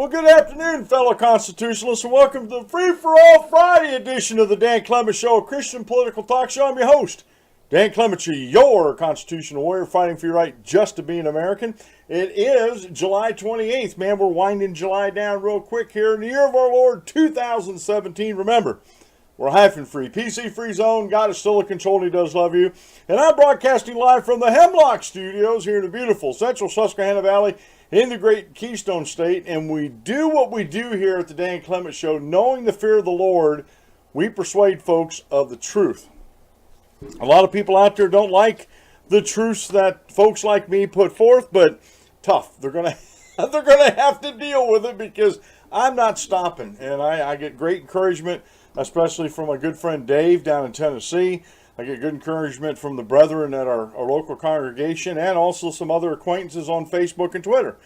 Well, good afternoon, fellow constitutionalists, and welcome to the Free-4-All-Friday edition of the Dan Clements Show, a Christian political talk show. I'm your host, Dan Clements, your constitutional warrior fighting for your right just to be an American. It is July 28th. Man, we're winding July down real quick here in the year of our Lord 2017. Remember, we're hyphen-free, PC-free zone. God is still in control, and He does love you. And I'm broadcasting live from the Hemlock Studios here in the beautiful central Susquehanna Valley in the great Keystone State. And we do what we do here at the Dan Clements Show, knowing the fear of the Lord, we persuade folks of the truth. A lot of people out there don't like the truths that folks like me put forth, but tough. They're gonna have to deal with it because I'm not stopping. And I get great encouragement, especially from my good friend Dave down in Tennessee. I get good encouragement from the brethren at our local congregation and also some other acquaintances on Facebook and Twitter.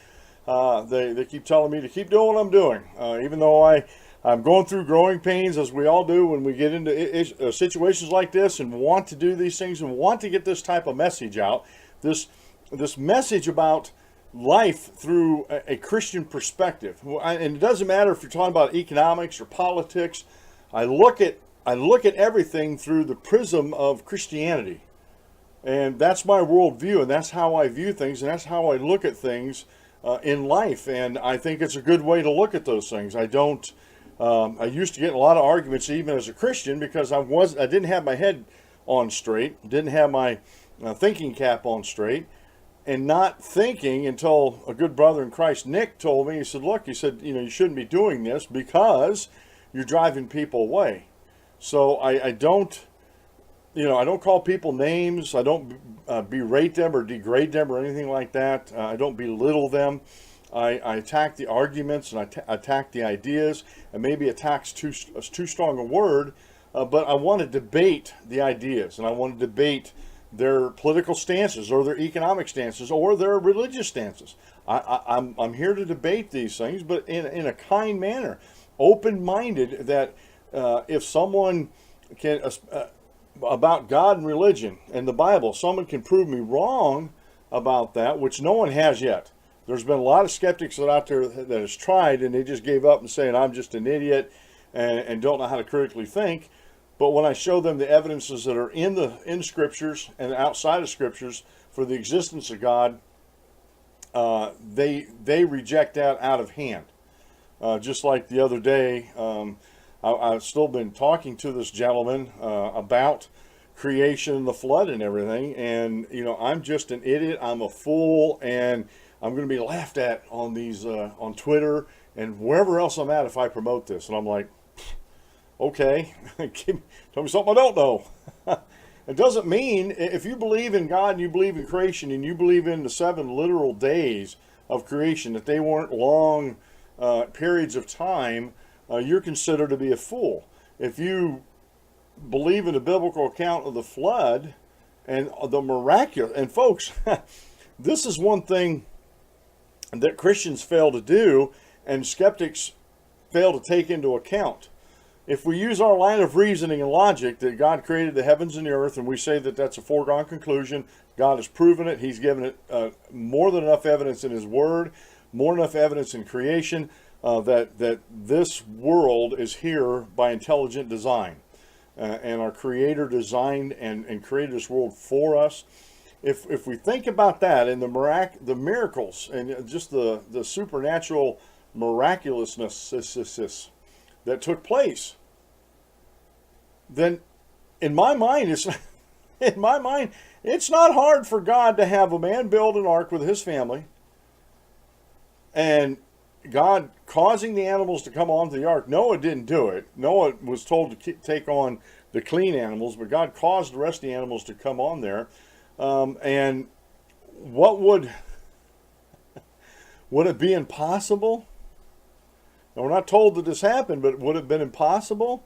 They keep telling me to keep doing what I'm doing, even though I'm going through growing pains, as we all do when we get into situations like this and want to do these things and want to get this type of message out. This message about life through a Christian perspective. And it doesn't matter if you're talking about economics or politics. I look at everything through the prism of Christianity. And that's my worldview, and that's how I view things, and that's how I look at things in life. And I think it's a good way to look at those things. I used to get in a lot of arguments even as a Christian because I didn't have my head on straight, didn't have my thinking cap on straight, and not thinking until a good brother in Christ, Nick, told me. He said, look, you shouldn't be doing this because you're driving people away. So I don't call people names. I don't berate them or degrade them or anything like that. I don't belittle them. I attack the arguments and I attack the ideas, and maybe attack's too strong a word, but I want to debate the ideas, and I want to debate their political stances or their economic stances or their religious stances. I'm here to debate these things, but in a kind manner, open-minded, that if someone can, about God and religion and the Bible, someone can prove me wrong about that, which no one has yet. There's been a lot of skeptics out there that has tried, and they just gave up and saying, I'm just an idiot and don't know how to critically think. But when I show them the evidences that are in Scriptures and outside of Scriptures for the existence of God, they reject that out of hand. Just like the other day, I've still been talking to this gentleman about creation and the flood and everything, and I'm just an idiot, I'm a fool, and I'm going to be laughed at on these on Twitter and wherever else I'm at if I promote this. And I'm like, okay, tell me something I don't know. It doesn't mean, if you believe in God and you believe in creation and you believe in the 7 literal days of creation, that they weren't long periods of time, you're considered to be a fool. If you believe in the biblical account of the flood and the miraculous, and folks, this is one thing that Christians fail to do and skeptics fail to take into account. If we use our line of reasoning and logic that God created the heavens and the earth, and we say that that's a foregone conclusion, God has proven it, He's given it more than enough evidence in His Word, more than enough evidence in creation, that this world is here by intelligent design. And our Creator designed and created this world for us. If we think about that and the miracles and just the supernatural miraculousness that took place, then in my mind it's not hard for God to have a man build an ark with his family, and God causing the animals to come onto the ark. Noah didn't do it. Noah was told to take on the clean animals, but God caused the rest of the animals to come on there. And what would it be impossible? Now, we're not told that this happened, but would it have been impossible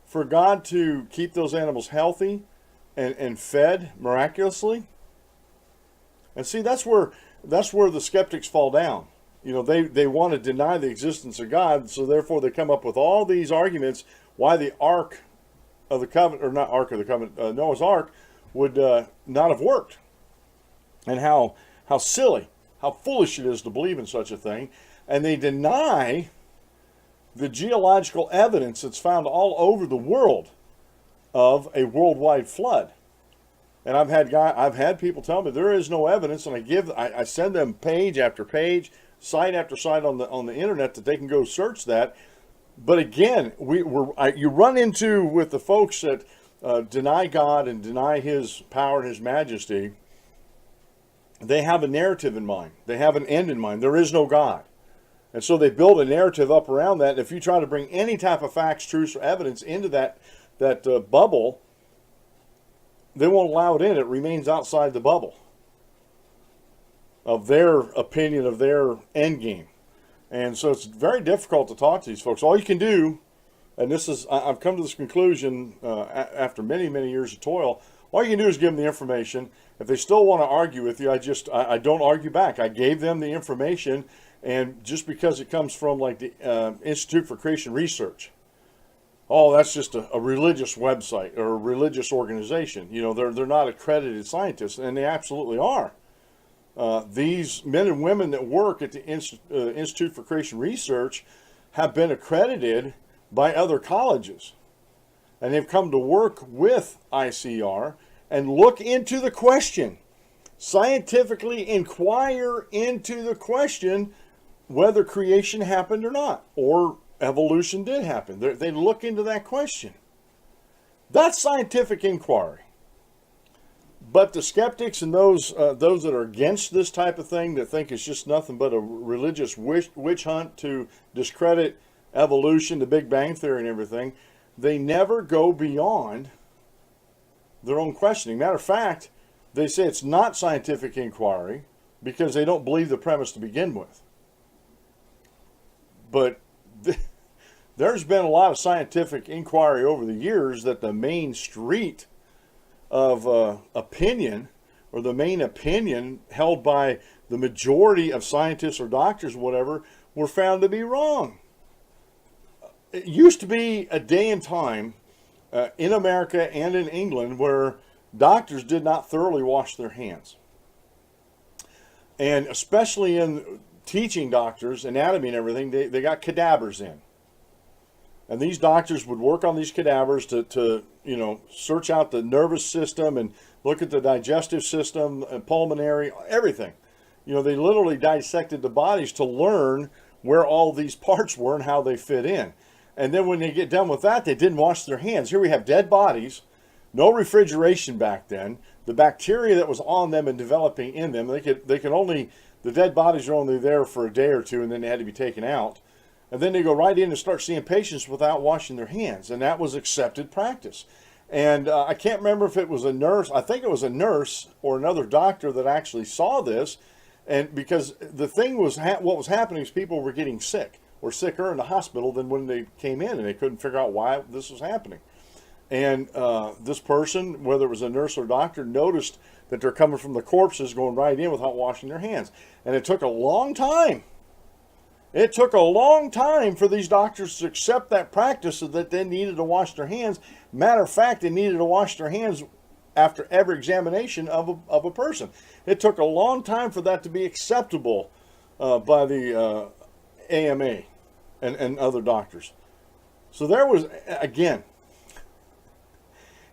for God to keep those animals healthy and fed miraculously? And see, that's where the skeptics fall down. They want to deny the existence of God, so therefore they come up with all these arguments why the Ark of the Covenant, or not Ark of the Covenant, Noah's Ark would not have worked, and how silly, how foolish it is to believe in such a thing. And they deny the geological evidence that's found all over the world of a worldwide flood. And I've had people tell me there is no evidence, and I send them page after page, site after site on the internet that they can go search that. But again, you run into with the folks that deny God and deny His power and His majesty. They have a narrative in mind. They have an end in mind. There is no God. And so they build a narrative up around that. And if you try to bring any type of facts, truths, or evidence into that bubble, they won't allow it in. It remains outside the bubble of their opinion, of their end game. And so it's very difficult to talk to these folks. All you can do, and I've come to this conclusion after many, many years of toil, all you can do is give them the information. If they still want to argue with you, I don't argue back. I gave them the information, and just because it comes from like the Institute for Creation Research, oh, that's just a religious website or a religious organization. You know, they're not accredited scientists, and they absolutely are. These men and women that work at the Institute for Creation Research have been accredited by other colleges. And they've come to work with ICR and look into the question, scientifically inquire into the question whether creation happened or not, or evolution did happen. They look into that question. That's scientific inquiry. But the skeptics and those that are against this type of thing, that think it's just nothing but a religious witch hunt to discredit evolution, the Big Bang Theory and everything, they never go beyond their own questioning. Matter of fact, they say it's not scientific inquiry because they don't believe the premise to begin with. But there's been a lot of scientific inquiry over the years that the main street of opinion, or the main opinion held by the majority of scientists or doctors or whatever, were found to be wrong. It used to be a day and time in America and in England where doctors did not thoroughly wash their hands. And especially in teaching doctors, anatomy and everything, they got cadavers in. And these doctors would work on these cadavers to search out the nervous system and look at the digestive system and pulmonary, everything. You know, they literally dissected the bodies to learn where all these parts were and how they fit in. And then when they get done with that, they didn't wash their hands. Here we have dead bodies, no refrigeration back then. The bacteria that was on them and developing in them, the dead bodies are only there for a day or two, and then they had to be taken out. And then they go right in and start seeing patients without washing their hands. And that was accepted practice. And I can't remember if it was a nurse. I think it was a nurse or another doctor that actually saw this. And because the thing was, what was happening is people were getting sick or sicker in the hospital than when they came in. And they couldn't figure out why this was happening. And this person, whether it was a nurse or doctor, noticed that they're coming from the corpses going right in without washing their hands. And it took a long time. It took a long time for these doctors to accept that practice, so that they needed to wash their hands. Matter of fact, they needed to wash their hands after every examination of a person. It took a long time for that to be acceptable by the AMA and other doctors. So there was, again,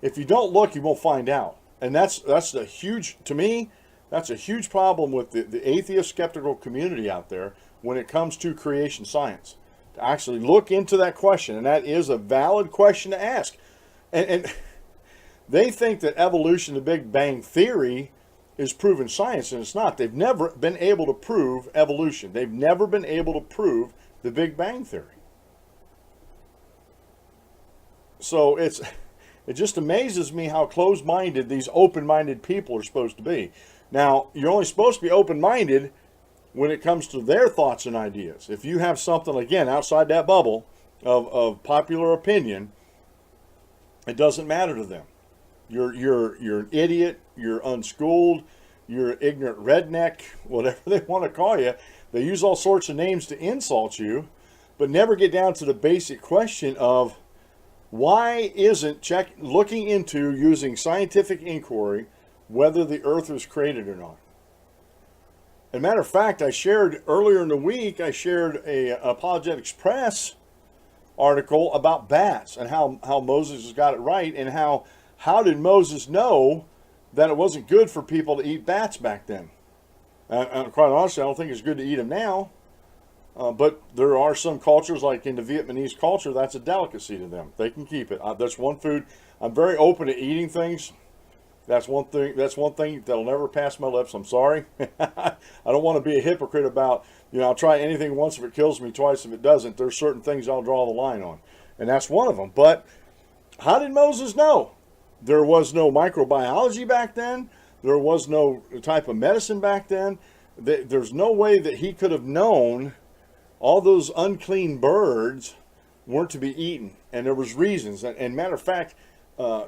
if you don't look, you won't find out. And that's a huge, to me, that's a huge problem with the atheist skeptical community out there when it comes to creation science. To actually look into that question, and that is a valid question to ask. And they think that evolution, the Big Bang Theory, is proven science, and it's not. They've never been able to prove evolution. They've never been able to prove the Big Bang Theory. So it just amazes me how closed-minded these open-minded people are supposed to be. Now, you're only supposed to be open-minded when it comes to their thoughts and ideas. If you have something, again, outside that bubble of popular opinion, it doesn't matter to them. You're an idiot, you're unschooled, you're an ignorant redneck, whatever they want to call you. They use all sorts of names to insult you, but never get down to the basic question of why isn't looking into using scientific inquiry whether the earth was created or not. As a matter of fact, I shared earlier in the week, I shared a Apologetics Press article about bats and how Moses has got it right, and how did Moses know that it wasn't good for people to eat bats back then. And quite honestly, I don't think it's good to eat them now. But there are some cultures, like in the Vietnamese culture, that's a delicacy to them. They can keep it. That's one food. I'm very open to eating things. That's one thing. That's one thing that'll never pass my lips. I'm sorry. I don't want to be a hypocrite about, I'll try anything once if it kills me, twice if it doesn't. There's certain things I'll draw the line on, and that's one of them. But how did Moses know? There was no microbiology back then. There was no type of medicine back then. There's no way that he could have known all those unclean birds weren't to be eaten, and there was reasons. And matter of fact,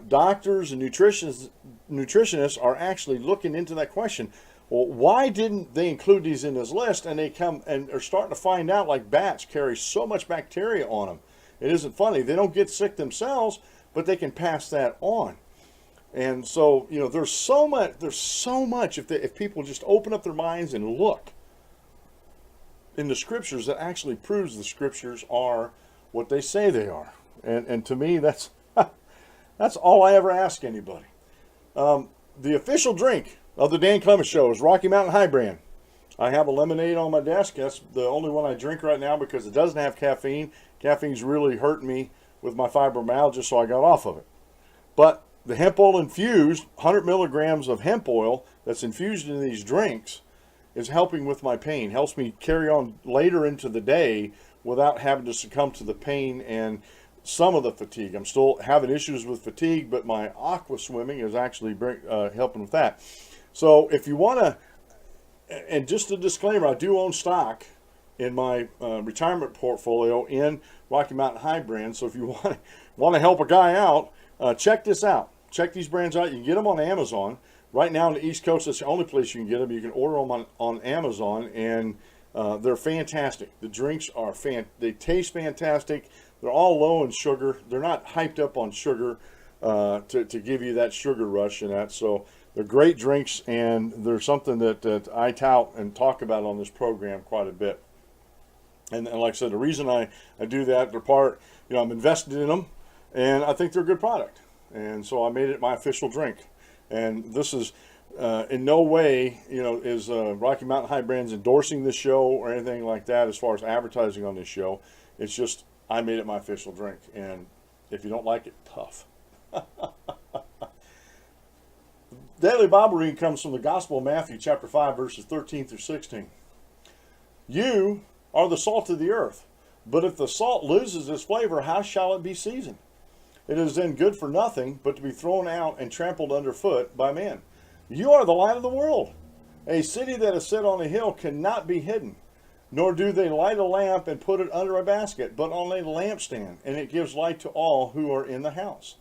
doctors and nutritionists are actually looking into that question. Well, why didn't they include these in this list? And they come and are starting to find out, like bats carry so much bacteria on them. It isn't funny. They don't get sick themselves, but they can pass that on. And so, there's so much if people just open up their minds and look in the scriptures that actually proves the scriptures are what they say they are. And to me, that's all I ever ask anybody. The official drink of the Dan Clements Show is Rocky Mountain High Brand. I have a lemonade on my desk. That's the only one I drink right now because it doesn't have caffeine. Caffeine's really hurting me with my fibromyalgia, so I got off of it. But the hemp oil infused, 100 milligrams of hemp oil that's infused in these drinks is helping with my pain. Helps me carry on later into the day without having to succumb to the pain and some of the fatigue. I'm still having issues with fatigue, but my aqua swimming is actually helping with that. So if you want to, and just a disclaimer, I do own stock in my retirement portfolio in Rocky Mountain High Brand. So if you want to help a guy out, check this out. Check these brands out. You can get them on Amazon. Right now on the East Coast, that's the only place you can get them. You can order them on Amazon, and they're fantastic. The drinks are they taste fantastic. They're all low in sugar. They're not hyped up on sugar to give you that sugar rush and that. So they're great drinks, and they're something that I tout and talk about on this program quite a bit. And like I said, the reason I do that, they're part, I'm invested in them, and I think they're a good product. And so I made it my official drink. And this is in no way, is Rocky Mountain High Brands endorsing this show or anything like that as far as advertising on this show. It's just I made it my official drink. And if you don't like it, tough. Daily Bible reading comes from the Gospel of Matthew, chapter 5, verses 13 through 16. You are the salt of the earth, but if the salt loses its flavor, how shall it be seasoned? It is then good for nothing but to be thrown out and trampled underfoot by men. You are the light of the world. A city that is set on a hill cannot be hidden, nor do they light a lamp and put it under a basket, but on a lampstand, and it gives light to all who are in the house.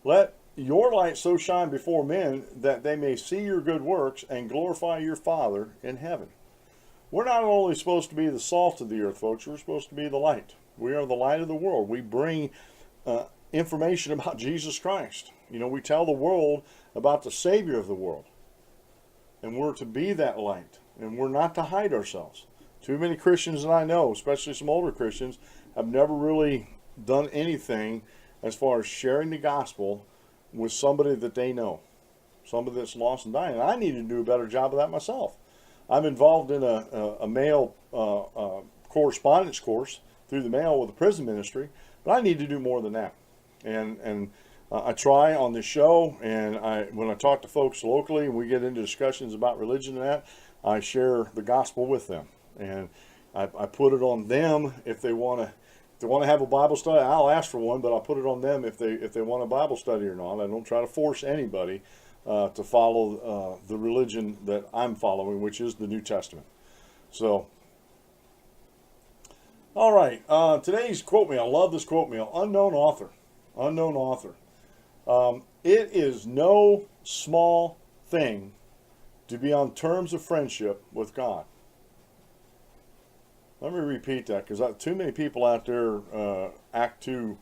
Let your light so shine before men that they may see your good works and glorify your Father in heaven. We're not only supposed to be the salt of the earth, folks. We're supposed to be the light. We are the light of the world. We bring information about Jesus Christ. We tell the world about the Savior of the world. And we're to be that light. And we're not to hide ourselves. Too many Christians that I know, especially some older Christians, have never really done anything as far as sharing the gospel with somebody that they know. Somebody that's lost and dying. And I need to do a better job of that myself. I'm involved in a mail correspondence course through the mail with the prison ministry. But I need to do more than that. And I try on this show, and when I talk to folks locally and we get into discussions about religion and that, I share the gospel with them. And I put it on them if they want to have a Bible study. I'll ask for one, but I'll put it on them if they want a Bible study or not. I don't try to force anybody to follow the religion that I'm following, which is the New Testament. So, all right, today's quote meal. I love this quote meal. Unknown author. It is no small thing to be on terms of friendship with God. Let me repeat that, because too many people out there act too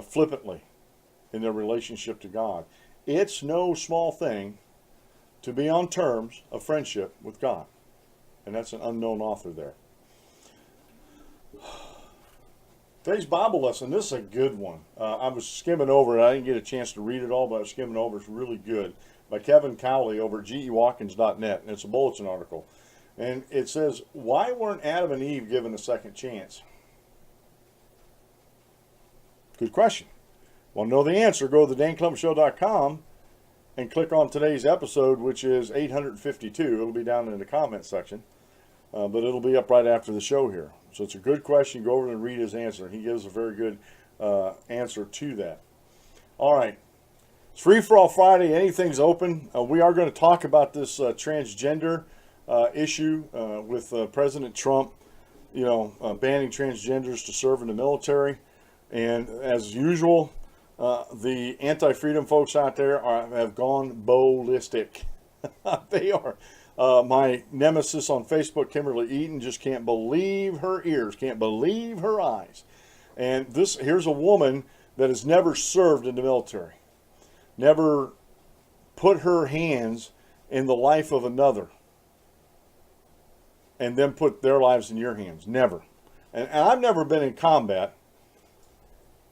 flippantly in their relationship to God. It's no small thing to be on terms of friendship with God. And that's an unknown author there. Today's Bible lesson, this is a good one. I was skimming over it. I didn't get a chance to read it all, but I was skimming over it. It's really good. By Kevin Cowley over at gewatkins.net. And it's a bulletin article. And it says, why weren't Adam and Eve given a second chance? Good question. Want to know the answer? Go to thedanclemenshow.com and click on today's episode, which is 852. It'll be down in the comments section. But it'll be up right after the show here. So it's a good question. Go over and read his answer. He gives a very good answer to that. All right. It's Free-for-All Friday. Anything's open. We are going to talk about this transgender issue with President Trump, banning transgenders to serve in the military. And as usual, the anti-freedom folks out there have gone ballistic. They are. My nemesis on Facebook, Kimberly Eaton, just can't believe her ears, can't believe her eyes. And here's a woman that has never served in the military, never put her hands in the life of another, and then put their lives in your hands. Never. And I've never been in combat,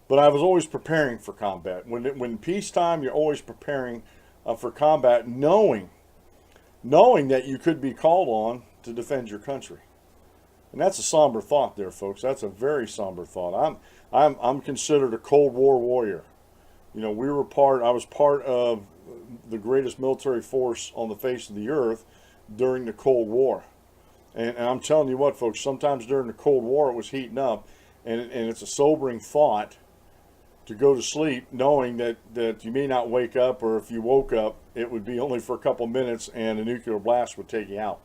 but I was always preparing for combat. When peacetime, you're always preparing for combat, knowing that you could be called on to defend your country. And that's a somber thought there, folks. That's a very somber thought. I'm considered a Cold War warrior. I was part of the greatest military force on the face of the earth during the Cold War. And I'm telling you what, folks, sometimes during the Cold War it was heating up, and it's a sobering thought to go to sleep knowing that you may not wake up, or if you woke up, it would be only for a couple minutes and a nuclear blast would take you out.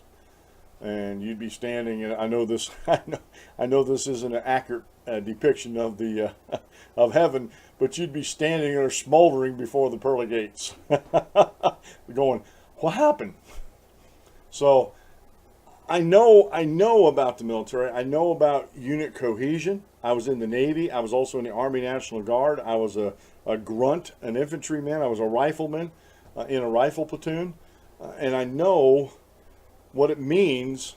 And you'd be standing, and I know this isn't an accurate depiction of the of heaven, but you'd be standing there smoldering before the pearly gates, going, what happened? So I know about the military. I know about unit cohesion. I was in the Navy. I was also in the Army National Guard. I was a grunt, an infantryman. I was a rifleman in a rifle platoon. And I know what it means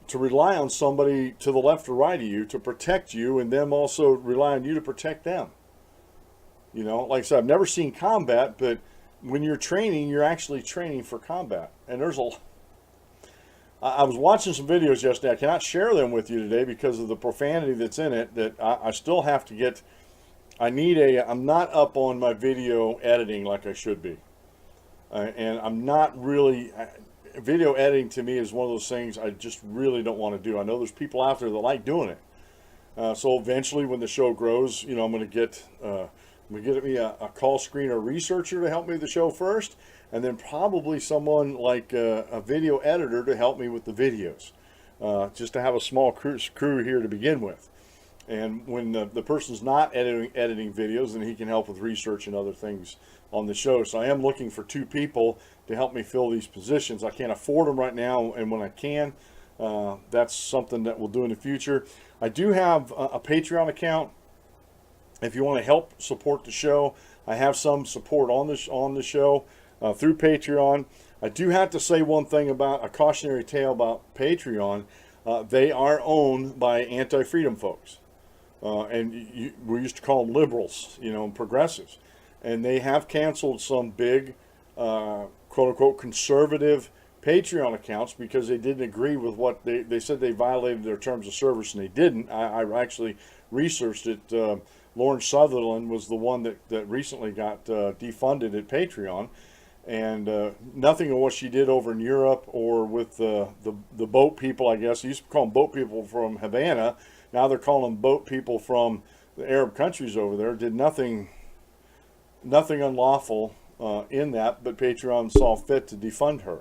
to rely on somebody to the left or right of you to protect you, and them also rely on you to protect them. Like I said, I've never seen combat, but when you're training, you're actually training for combat. And I was watching some videos yesterday. I cannot share them with you today because of the profanity that's in it, that I still have to get. I'm not up on my video editing like I should be. And I'm not really, video editing to me is one of those things I just really don't want to do. I know there's people out there that like doing it. So eventually when the show grows, I'm going to get me a call screener researcher to help me with the show first. And then probably someone like a video editor to help me with the videos, just to have a small crew here to begin with. And when the person's not editing videos, then he can help with research and other things on the show. So I am looking for 2 people to help me fill these positions. I can't afford them right now, and when I can, that's something that we'll do in the future. I do have a Patreon account. If you want to help support the show, I have some support on the show. Through Patreon. I do have to say one thing about a cautionary tale about Patreon. They are owned by anti-freedom folks. And we used to call them liberals, progressives. And they have canceled some big, quote-unquote, conservative Patreon accounts because they didn't agree with what they said they violated their terms of service, and they didn't. I actually researched it. Lauren Sutherland was the one that recently got defunded at Patreon. And nothing of what she did over in Europe or with the boat people, I guess. They used to call them boat people from Havana. Now they're calling them boat people from the Arab countries over there. Did nothing unlawful in that, but Patreon saw fit to defund her.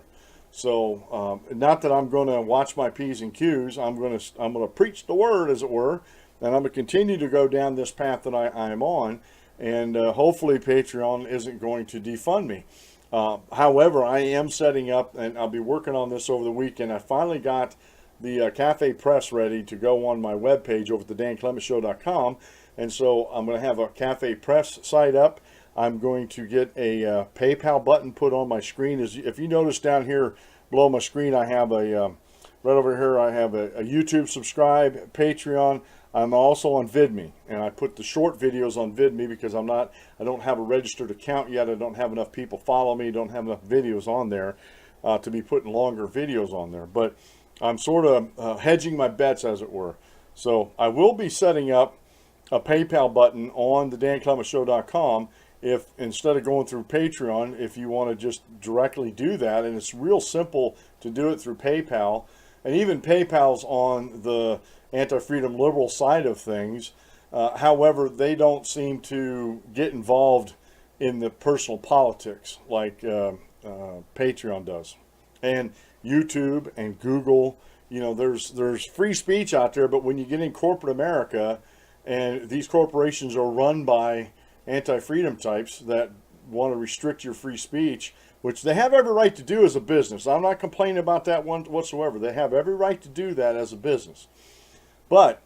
So not that I'm going to watch my P's and Q's. I'm going to preach the word, as it were, and I'm going to continue to go down this path that I am on. And hopefully Patreon isn't going to defund me. However, I am setting up, and I'll be working on this over the weekend. I finally got the Cafe Press ready to go on my webpage over at thedanclemenshow.com. And so I'm going to have a Cafe Press site up. I'm going to get a PayPal button put on my screen. If you notice down here below my screen, I have a Right over here I have a YouTube subscribe, Patreon. I'm also on VidMe, and I put the short videos on VidMe because I don't have a registered account yet. I don't have enough people follow me, don't have enough videos on there to be putting longer videos on there. But I'm sort of hedging my bets, as it were. So I will be setting up a PayPal button on the DanClementShow.com if, instead of going through Patreon, if you want to just directly do that. And it's real simple to do it through PayPal. And even PayPal's on the anti-freedom liberal side of things. However, they don't seem to get involved in the personal politics like Patreon does. And YouTube and Google, you know, there's free speech out there, but when you get in corporate America, and these corporations are run by anti-freedom types that want to restrict your free speech, which they have every right to do as a business. I'm not complaining about that one whatsoever. They have every right to do that as a business. But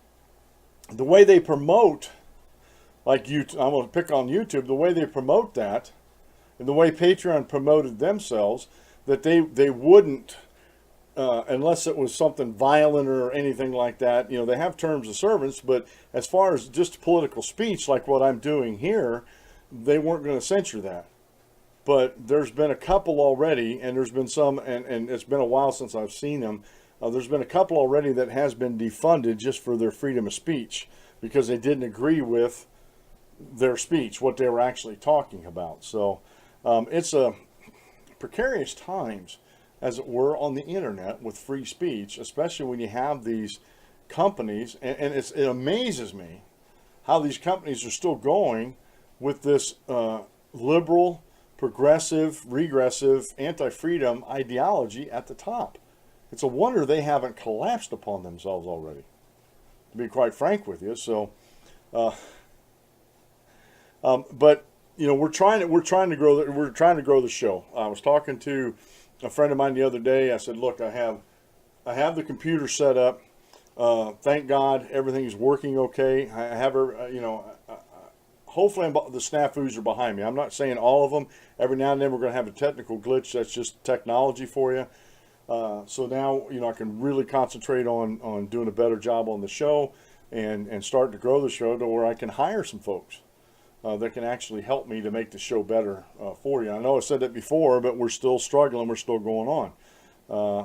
the way they promote, like YouTube, I'm going to pick on YouTube, the way they promote that, and the way Patreon promoted themselves, that they wouldn't, unless it was something violent or anything like that. You know, they have terms of service, but as far as just political speech, like what I'm doing here, they weren't going to censor that. But there's been a couple already, and there's been some, and it's been a while since I've seen them. There's been a couple already that has been defunded just for their freedom of speech because they didn't agree with their speech, what they were actually talking about. So it's a precarious times, as it were, on the internet with free speech, especially when you have these companies, and it amazes me how these companies are still going with this liberal, progressive, regressive, anti-freedom ideology at the top. It's a wonder they haven't collapsed upon themselves already, to be quite frank with you. So, but you know, we're trying to grow the show. I was talking to a friend of mine the other day. I said, look, I have the computer set up. Thank God everything is working okay. I have, you know, hopefully the snafus are behind me. I'm not saying all of them. Every now and then we're going to have a technical glitch. That's just technology for you. So now, you know, I can really concentrate on doing a better job on the show and start to grow the show to where I can hire some folks that can actually help me to make the show better for you. I know I said that before, but we're still struggling. We're still going on.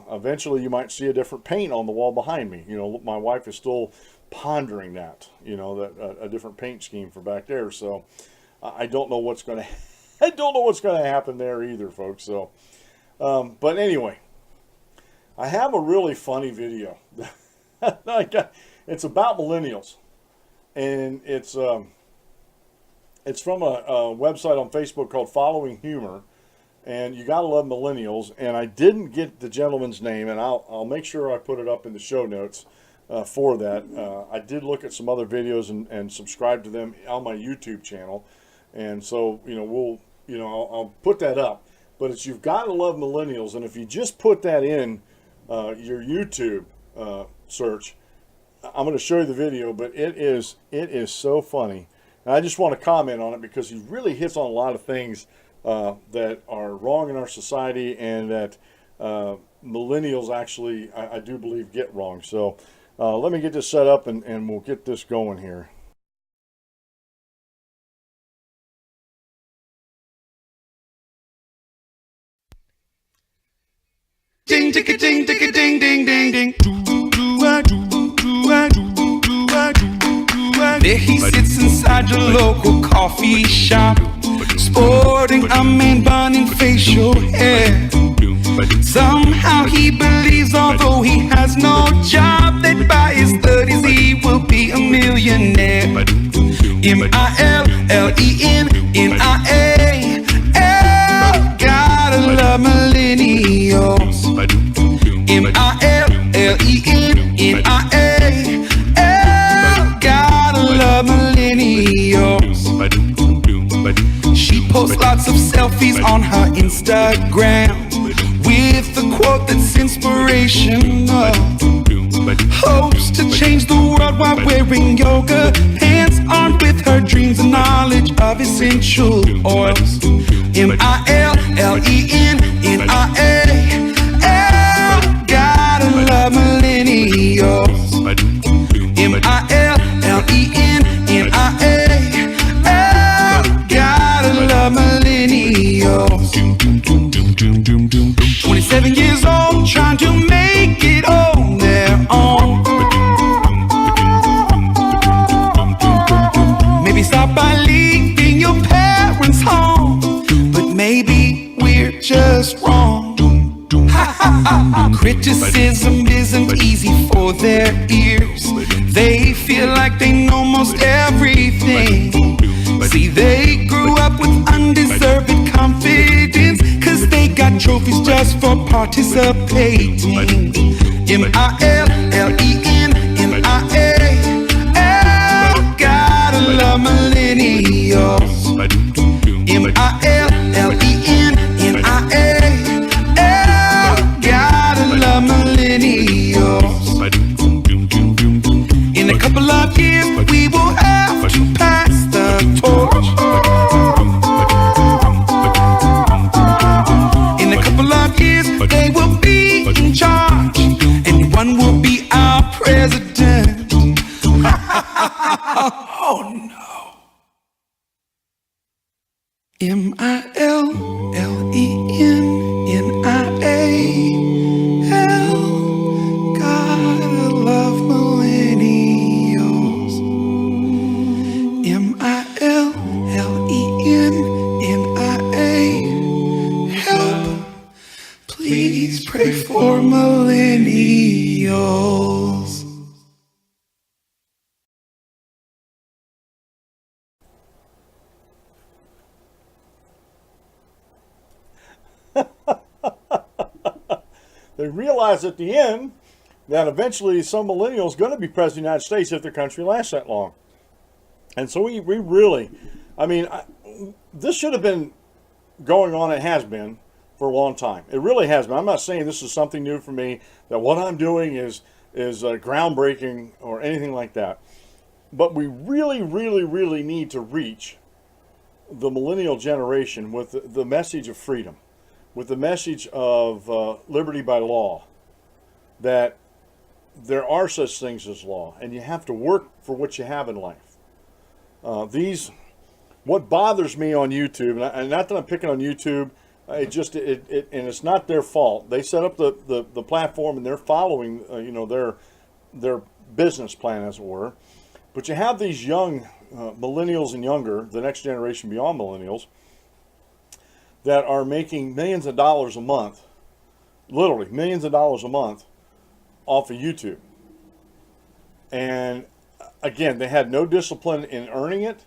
Eventually, you might see a different paint on the wall behind me. You know, my wife is still pondering that, you know, that a different paint scheme for back there. So I don't know what's going to I don't know what's going to happen there either, folks. So, but anyway, I have a really funny video. It's about millennials, and it's from a website on Facebook called Following Humor, and you gotta love millennials. And I didn't get the gentleman's name, and I'll make sure I put it up in the show notes for that. I did look at some other videos and subscribe to them on my YouTube channel, and so I'll put that up. But it's You've Gotta Love Millennials, and if you just put that in your YouTube search, I'm going to show you the video, but it is so funny. And I just want to comment on it because he really hits on a lot of things that are wrong in our society and that millennials actually, I do believe, get wrong. So let me get this set up and we'll get this going here. Ding, ding, ding, ding, ding, ding, ding, ding. There he sits inside the local coffee shop, sporting a man bun and facial hair. Somehow he believes, although he has no job, that by his 30s he will be a millionaire. M-I-L-L-E-N-N-I-A. Gotta love millennials. M-I-L-L-E-N-N-I-A. Gotta love millennials. She posts lots of selfies on her Instagram with a quote that's inspirational. Hopes to change the world while wearing yoga pants, armed with her dreams and knowledge of essential oils. M-I-L-L-E-N-N-I-A. Gotta love millennials. Criticism isn't easy for their ears. They feel like they know most everything. See, they grew up with undeserved confidence, 'cause they got trophies just for participating. M-I-L-L-E-N, M-I-A-L, gotta love millennials. M-I-L-L-E-N, M-I-A-L, gotta love millennials. In a couple of years, we will have to pass the torch. In a couple of years, they will be in charge, and one will be our president. Oh no. M-I-L-L-E-N, N-I-A-L, gotta love millennials. M-I-L-L-E-N, N-I-A, help, please pray for millennials. They realize at the end that eventually some millennials going to be president of the United States if their country lasts that long. And so we really, this should have been going on. It has been for a long time. It really has been. I'm not saying this is something new for me, that what I'm doing is groundbreaking or anything like that. But we really, really, really need to reach the millennial generation with the message of freedom, with the message of liberty by law, that there are such things as law, and you have to work for what you have in life. What bothers me on YouTube, and not that I'm picking on YouTube, and it's not their fault. They set up the platform and they're following, their business plan, as it were. But you have these young millennials and younger, the next generation beyond millennials, that are making millions of dollars a month, literally millions of dollars a month, off of YouTube. And again, they had no discipline in earning it.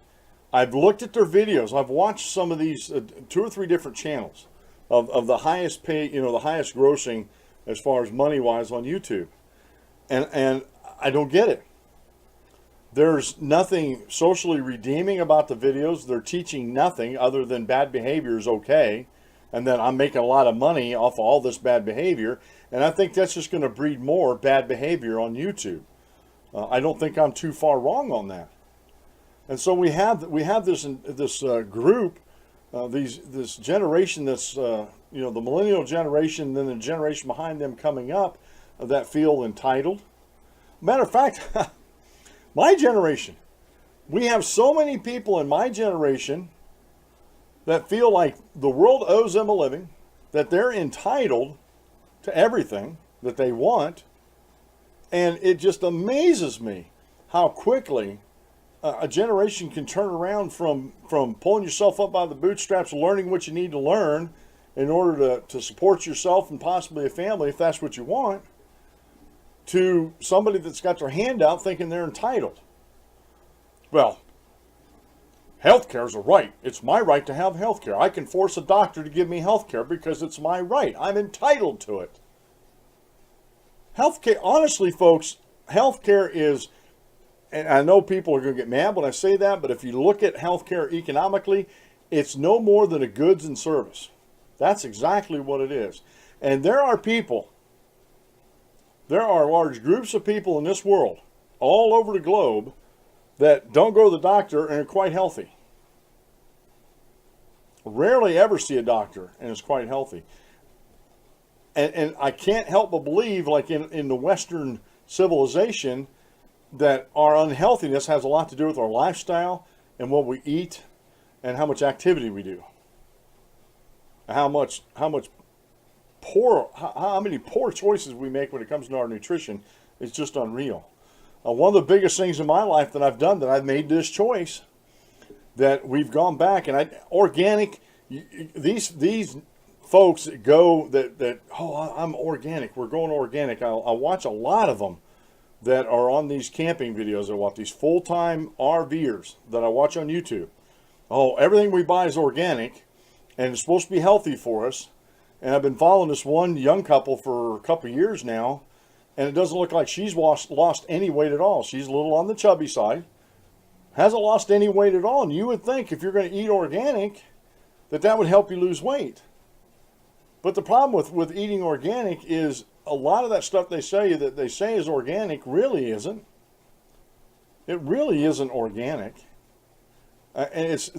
I've looked at their videos. I've watched some of these 2 or 3 different channels of the highest pay, the highest grossing as far as money wise on YouTube. And I don't get it. There's nothing socially redeeming about the videos. They're teaching nothing other than bad behavior is okay, and then I'm making a lot of money off of all this bad behavior. And I think that's just going to breed more bad behavior on YouTube. I don't think I'm too far wrong on that. And so we have this group, this generation that's the millennial generation, then the generation behind them coming up that feel entitled. Matter of fact. My generation, we have so many people in my generation that feel like the world owes them a living, that they're entitled to everything that they want. And it just amazes me how quickly a generation can turn around from pulling yourself up by the bootstraps, learning what you need to learn in order to support yourself and possibly a family, if that's what you want, to somebody that's got their hand out thinking they're entitled. Well, health care is a right. It's my right to have health care. I can force a doctor to give me health care because it's my right. I'm entitled to it. Health care, honestly, folks, health care is, and I know people are going to get mad when I say that, but if you look at health care economically, it's no more than a goods and service. That's exactly what it is. And there are large groups of people in this world, all over the globe, that don't go to the doctor and are quite healthy. Rarely ever see a doctor and is quite healthy. And I can't help but believe, like in the Western civilization, that our unhealthiness has a lot to do with our lifestyle and what we eat and how much activity we do. How many poor choices we make when it comes to our nutrition is just unreal. One of the biggest things in my life that I've done, that I've made this choice, that we've gone back and organic, these folks that go that oh, I'm organic, we're going organic. I watch a lot of them that are on these camping videos. I watch these full-time RVers that I watch on YouTube. Oh, everything we buy is organic, and it's supposed to be healthy for us. And I've been following this one young couple for a couple of years now, and it doesn't look like she's lost any weight at all. She's a little on the chubby side, hasn't lost any weight at all. And you would think if you're going to eat organic, that would help you lose weight. But the problem with eating organic is a lot of that stuff they say is organic really isn't. It really isn't organic. And it's,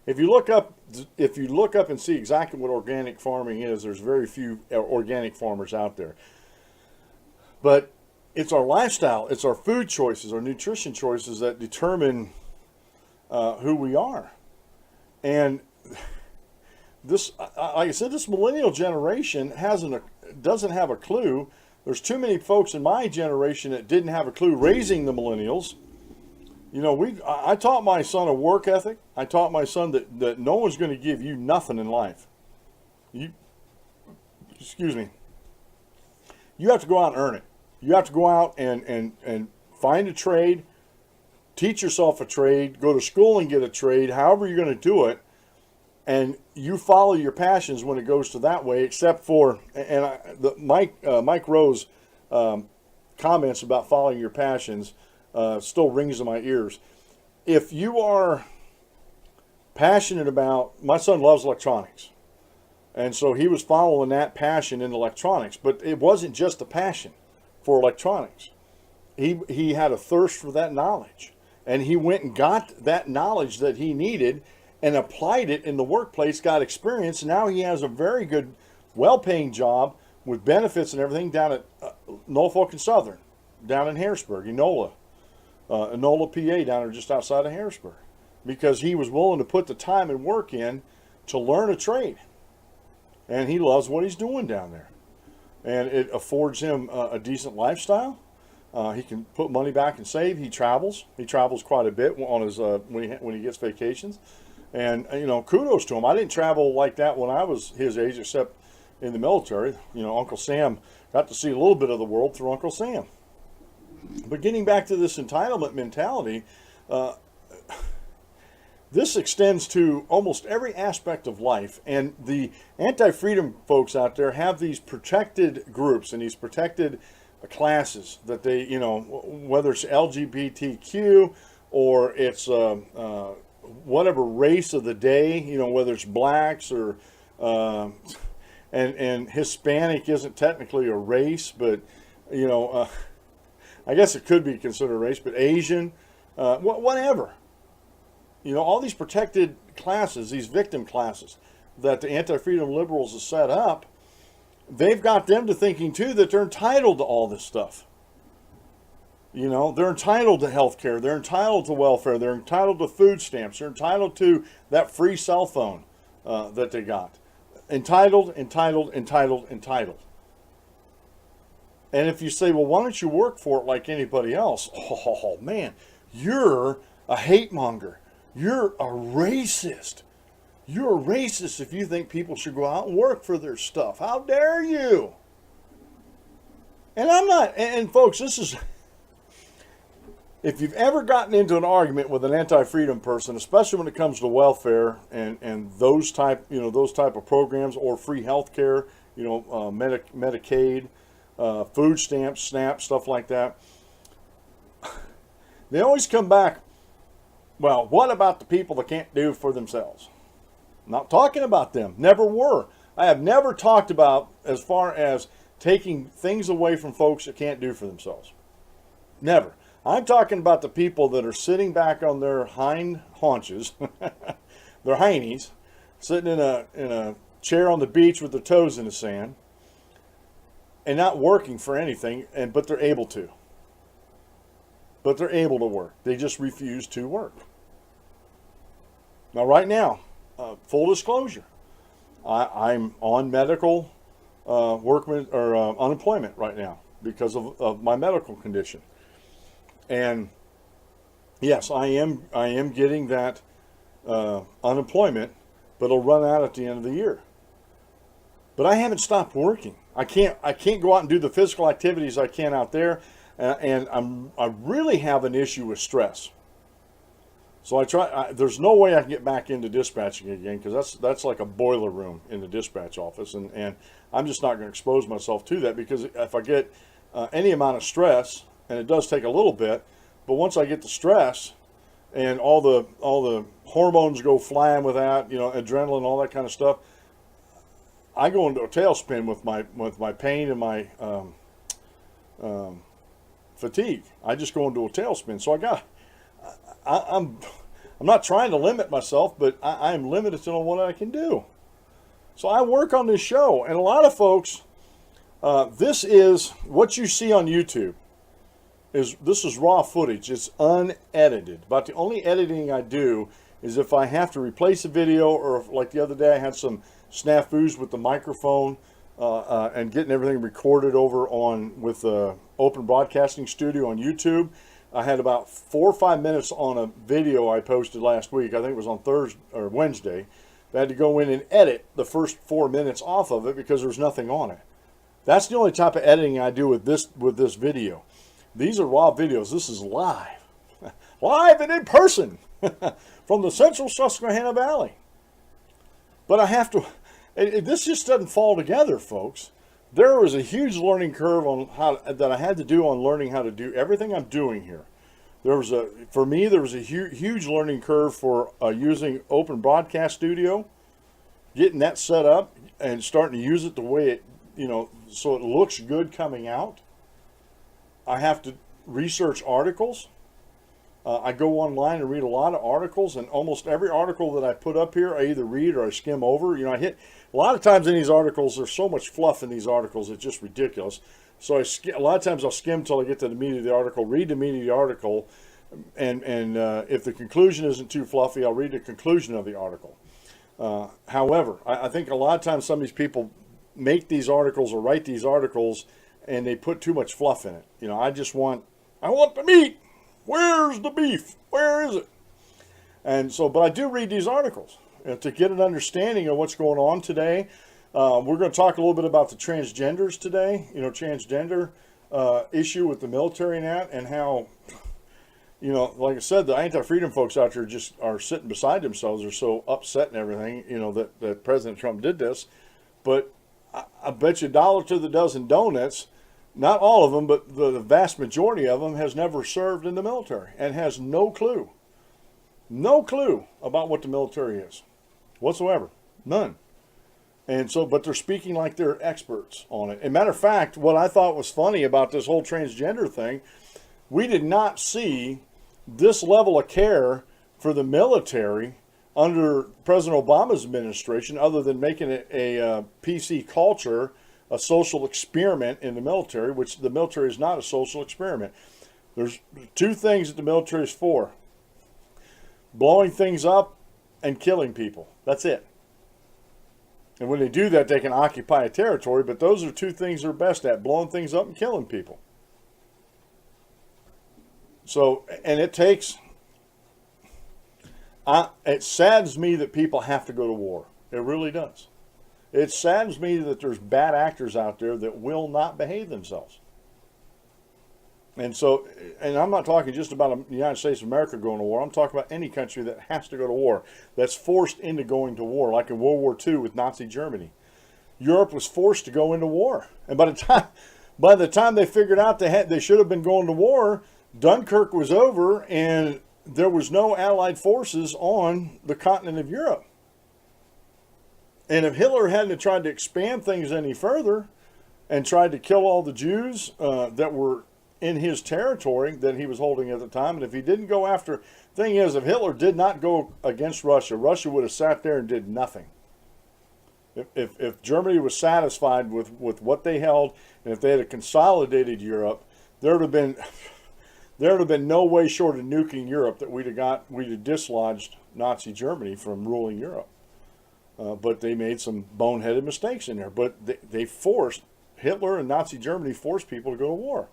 if you look up and see exactly what organic farming is, there's very few organic farmers out there. But it's our lifestyle, it's our food choices, our nutrition choices that determine who we are. And this, like I said, this millennial generation doesn't have a clue. There's too many folks in my generation that didn't have a clue raising the millennials. You know, I taught my son a work ethic. I taught my son that no one's going to give you nothing in life. Excuse me. You have to go out and earn it. You have to go out and find a trade, teach yourself a trade, go to school and get a trade, however you're going to do it. And you follow your passions when it goes to that way, except for, Mike Rowe's comments about following your passions still rings in my ears. If you are passionate about, my son loves electronics, and so he was following that passion in electronics, but it wasn't just a passion for electronics. He had a thirst for that knowledge, and he went and got that knowledge that he needed and applied it in the workplace, got experience. Now he has a very good, well-paying job with benefits and everything down at Norfolk and Southern, down in Harrisburg, Enola, PA, down there just outside of Harrisburg, because he was willing to put the time and work in to learn a trade. And he loves what he's doing down there. And it affords him a decent lifestyle. He can put money back and save. He travels. He travels quite a bit on his when he gets vacations. And, you know, kudos to him. I didn't travel like that when I was his age, except in the military. You know, Uncle Sam, got to see a little bit of the world through Uncle Sam. But getting back to this entitlement mentality, this extends to almost every aspect of life. And the anti-freedom folks out there have these protected groups and these protected classes that they, you know, whether it's LGBTQ or it's whatever race of the day, you know, whether it's blacks or and Hispanic isn't technically a race, but you know, I guess it could be considered a race, but Asian, whatever. You know, all these protected classes, these victim classes that the anti-freedom liberals have set up, they've got them to thinking too that they're entitled to all this stuff. You know, they're entitled to health care, they're entitled to welfare, they're entitled to food stamps, they're entitled to that free cell phone that they got. Entitled. And if you say, well, why don't you work for it like anybody else? Oh, man, you're a hate monger. You're a racist. You're a racist if you think people should go out and work for their stuff. How dare you? And I'm not, and folks, this is, if you've ever gotten into an argument with an anti-freedom person, especially when it comes to welfare and those type of programs or free health care, you know, Medicaid, food stamps, SNAP, stuff like that, they always come back, well, what about the people that can't do for themselves? I'm not talking about them. Never were. I have never talked about as far as taking things away from folks that can't do for themselves. Never. I'm talking about the people that are sitting back on their hind haunches, their heinies, sitting in a chair on the beach with their toes in the sand, and not working for anything, but they're able to. But they're able to work. They just refuse to work. Now, right now, full disclosure, I'm on medical unemployment right now because of my medical condition. And yes, I am getting that unemployment, but it'll run out at the end of the year. But I haven't stopped working. I can't go out and do the physical activities I can out there, and I really have an issue with stress. So there's no way I can get back into dispatching again, because that's like a boiler room in the dispatch office, and I'm just not going to expose myself to that, because if I get any amount of stress, and it does take a little bit, but once I get the stress and all the hormones go flying with that, adrenaline, all that kind of stuff, I go into a tailspin with my pain and my fatigue. I just go into a tailspin. So I'm not trying to limit myself, but I'm limited on what I can do. So I work on this show, and a lot of folks, this is what you see on YouTube. This is raw footage. It's unedited. About the only editing I do is if I have to replace a video, or if, like the other day, I had some snafus with the microphone and getting everything recorded over with the Open Broadcasting Studio on YouTube. I had about 4 or 5 minutes on a video I posted last week. I think it was on Thursday or Wednesday. I had to go in and edit the first 4 minutes off of it because there was nothing on it. That's the only type of editing I do with this video. These are raw videos. This is live. Live and in person from the central Susquehanna Valley. But I have to, this just doesn't fall together, folks. There was a huge learning curve that I had to do on learning how to do everything I'm doing here. For me, there was a huge learning curve for using Open Broadcast Studio, getting that set up and starting to use it the way it, so it looks good coming out. I have to research articles. I go online and read a lot of articles, and almost every article that I put up here, I either read or I skim over. A lot of times in these articles, there's so much fluff in these articles, it's just ridiculous. So a lot of times I'll skim till I get to the meat of the article, read the meat of the article, and if the conclusion isn't too fluffy, I'll read the conclusion of the article. However, I think a lot of times some of these people make these articles or write these articles, and they put too much fluff in it. I want the meat. Where's the beef? Where is it? And so, but I do read these articles to get an understanding of what's going on today. We're going to talk a little bit about the transgenders today. Transgender issue with the military and that, and how, like I said, the anti-freedom folks out there just are sitting beside themselves. They're so upset and everything, that President Trump did this. But I bet you $1 to the dozen donuts, not all of them, but the vast majority of them has never served in the military and has no clue about what the military is whatsoever. None. And so, but they're speaking like they're experts on it. And matter of fact, what I thought was funny about this whole transgender thing, we did not see this level of care for the military under President Obama's administration, other than making it a PC culture, a social experiment in the military, which the military is not a social experiment. There's 2 things that the military is for: blowing things up and killing people. That's it. And when they do that, they can occupy a territory, but those are 2 things they're best at: blowing things up and killing people. So, and it saddens me that people have to go to war. It really does. It saddens me that there's bad actors out there that will not behave themselves. And so, and I'm not talking just about the United States of America going to war. I'm talking about any country that has to go to war, that's forced into going to war, like in World War II with Nazi Germany. Europe was forced to go into war. And by the time they figured out they should have been going to war, Dunkirk was over and there was no Allied forces on the continent of Europe. And if Hitler hadn't tried to expand things any further and tried to kill all the Jews that were in his territory that he was holding at the time, and if he didn't go after, thing is, if Hitler did not go against Russia, Russia would have sat there and did nothing. If Germany was satisfied with what they held, and if they had consolidated Europe, there would have been no way short of nuking Europe that we'd have dislodged Nazi Germany from ruling Europe. But they made some boneheaded mistakes in there. But Hitler and Nazi Germany forced people to go to war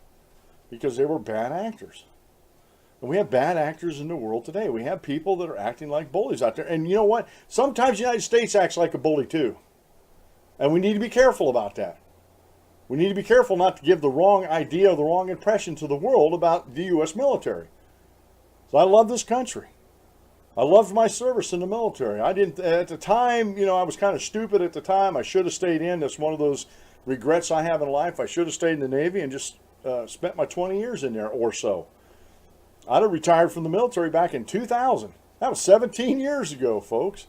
because they were bad actors. And we have bad actors in the world today. We have people that are acting like bullies out there. And you know what? Sometimes the United States acts like a bully too. And we need to be careful about that. We need to be careful not to give the wrong idea, the wrong impression to the world about the U.S. military. So I love this country. I loved my service in the military. I didn't, at the time, I was kind of stupid at the time. I should have stayed in. That's one of those regrets I have in life. I should have stayed in the Navy and just spent my 20 years in there or so. I'd have retired from the military back in 2000. That was 17 years ago, folks.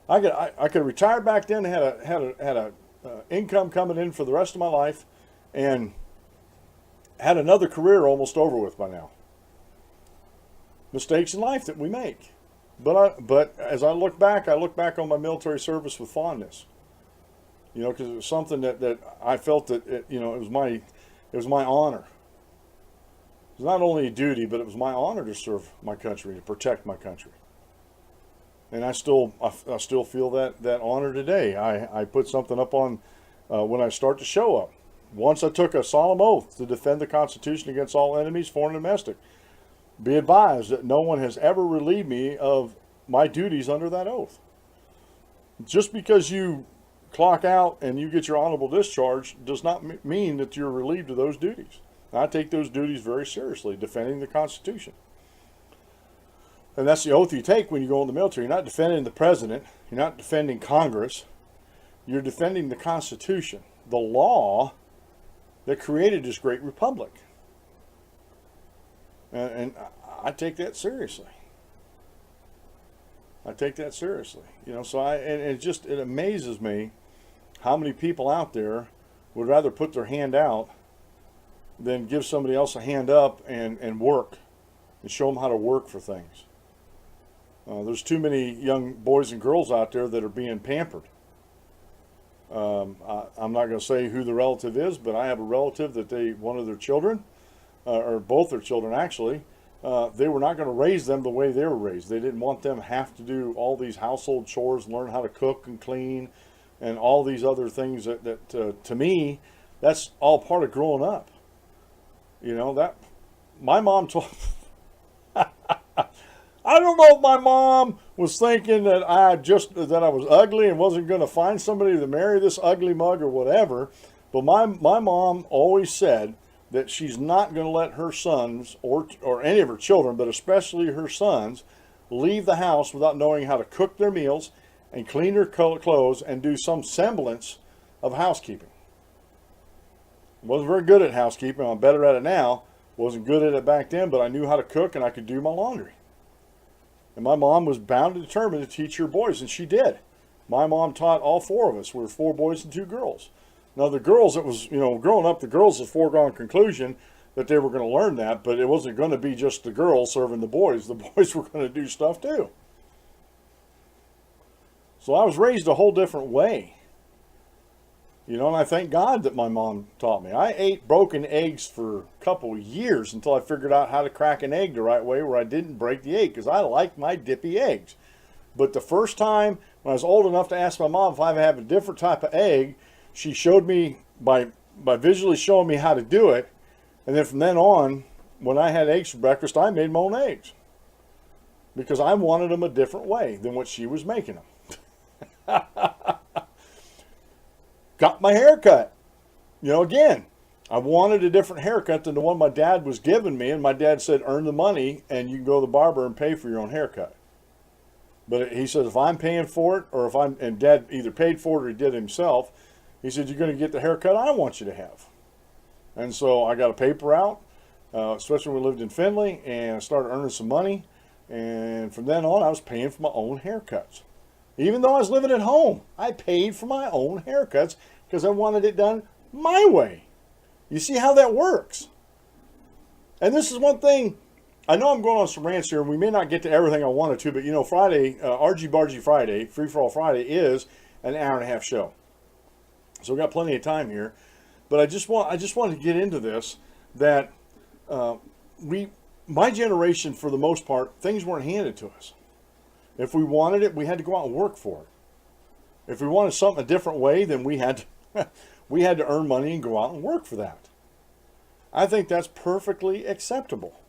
I could have retired back then, had a income coming in for the rest of my life, and had another career almost over with by now. Mistakes in life that we make. But as I look back on my military service with fondness. Because it was something that I felt that it was my honor. It was not only a duty, but it was my honor to serve my country, to protect my country. And I still feel that honor today. I put something up on when I start to show up. Once I took a solemn oath to defend the Constitution against all enemies, foreign and domestic. Be advised that no one has ever relieved me of my duties under that oath. Just because you clock out and you get your honorable discharge does not mean that you're relieved of those duties. I take those duties very seriously, defending the Constitution. And that's the oath you take when you go in the military. You're not defending the president. You're not defending Congress. You're defending the Constitution, the law that created this great republic. And I take that seriously. I take that seriously. So it amazes me how many people out there would rather put their hand out than give somebody else a hand up and work and show them how to work for things. There's too many young boys and girls out there that are being pampered. I'm not going to say who the relative is, but I have a relative that one of their children, or both their children actually, they were not going to raise them the way they were raised. They didn't want them to have to do all these household chores, learn how to cook and clean, and all these other things that to me, that's all part of growing up. That my mom told. I don't know if my mom was thinking that I was ugly and wasn't going to find somebody to marry this ugly mug or whatever, but my mom always said that she's not going to let her sons or any of her children, but especially her sons, leave the house without knowing how to cook their meals and clean their clothes and do some semblance of housekeeping. Wasn't very good at housekeeping. I'm better at it now. Wasn't good at it back then, but I knew how to cook and I could do my laundry. And my mom was bound and determined to teach her boys, and she did. My mom taught all four of us. We were 4 boys and 2 girls. Now the girls, it was, growing up, the girls was a foregone conclusion that they were going to learn that, but it wasn't going to be just the girls serving the boys. The boys were going to do stuff too. So I was raised a whole different way. And I thank God that my mom taught me. I ate broken eggs for a couple of years until I figured out how to crack an egg the right way where I didn't break the egg, because I like my dippy eggs. But the first time when I was old enough to ask my mom if I have a different type of egg, she showed me by visually showing me how to do it. And then from then on, when I had eggs for breakfast, I made my own eggs, because I wanted them a different way than what she was making them. Got my hair cut. Again, I wanted a different haircut than the one my dad was giving me, and my dad said, earn the money and you can go to the barber and pay for your own haircut. But he says, if I'm paying for it, and Dad either paid for it or he did himself, he said, you're going to get the haircut I want you to have. And so I got a paper out, especially when we lived in Findlay, and I started earning some money. And from then on, I was paying for my own haircuts. Even though I was living at home, I paid for my own haircuts because I wanted it done my way. You see how that works? And this is one thing, I know I'm going on some rants here, and we may not get to everything I wanted to, but Friday, argybargy Friday, Free-for-All-Friday is an hour-and-a-half show. So we've got plenty of time here. But I just wanted to get into this, that my generation, for the most part, things weren't handed to us. If we wanted it, we had to go out and work for it. If we wanted something a different way, then we had to earn money and go out and work for that. I think that's perfectly acceptable.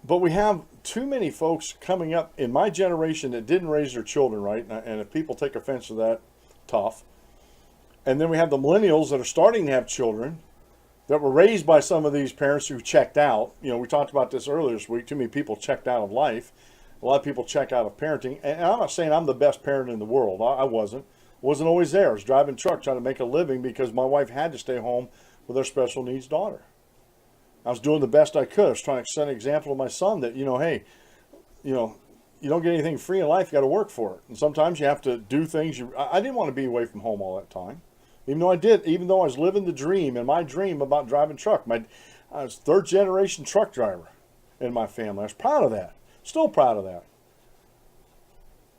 But we have too many folks coming up in my generation that didn't raise their children right, and if people take offense to that, tough. And then we have the millennials that are starting to have children that were raised by some of these parents who checked out. You know, we talked about this earlier this week. Too many people checked out of life. A lot of people check out of parenting. And I'm not saying I'm the best parent in the world. I wasn't. Wasn't always there. I was driving truck trying to make a living because my wife had to stay home with her special needs daughter. I was doing the best I could. I was trying to set an example to my son that, you know, hey, you know, you don't get anything free in life. You got to work for it. And sometimes you have to do things. I didn't want to be away from home all that time. Even though I was living the dream, and my dream about driving truck. I was third generation truck driver in my family. I was proud of that. Still proud of that.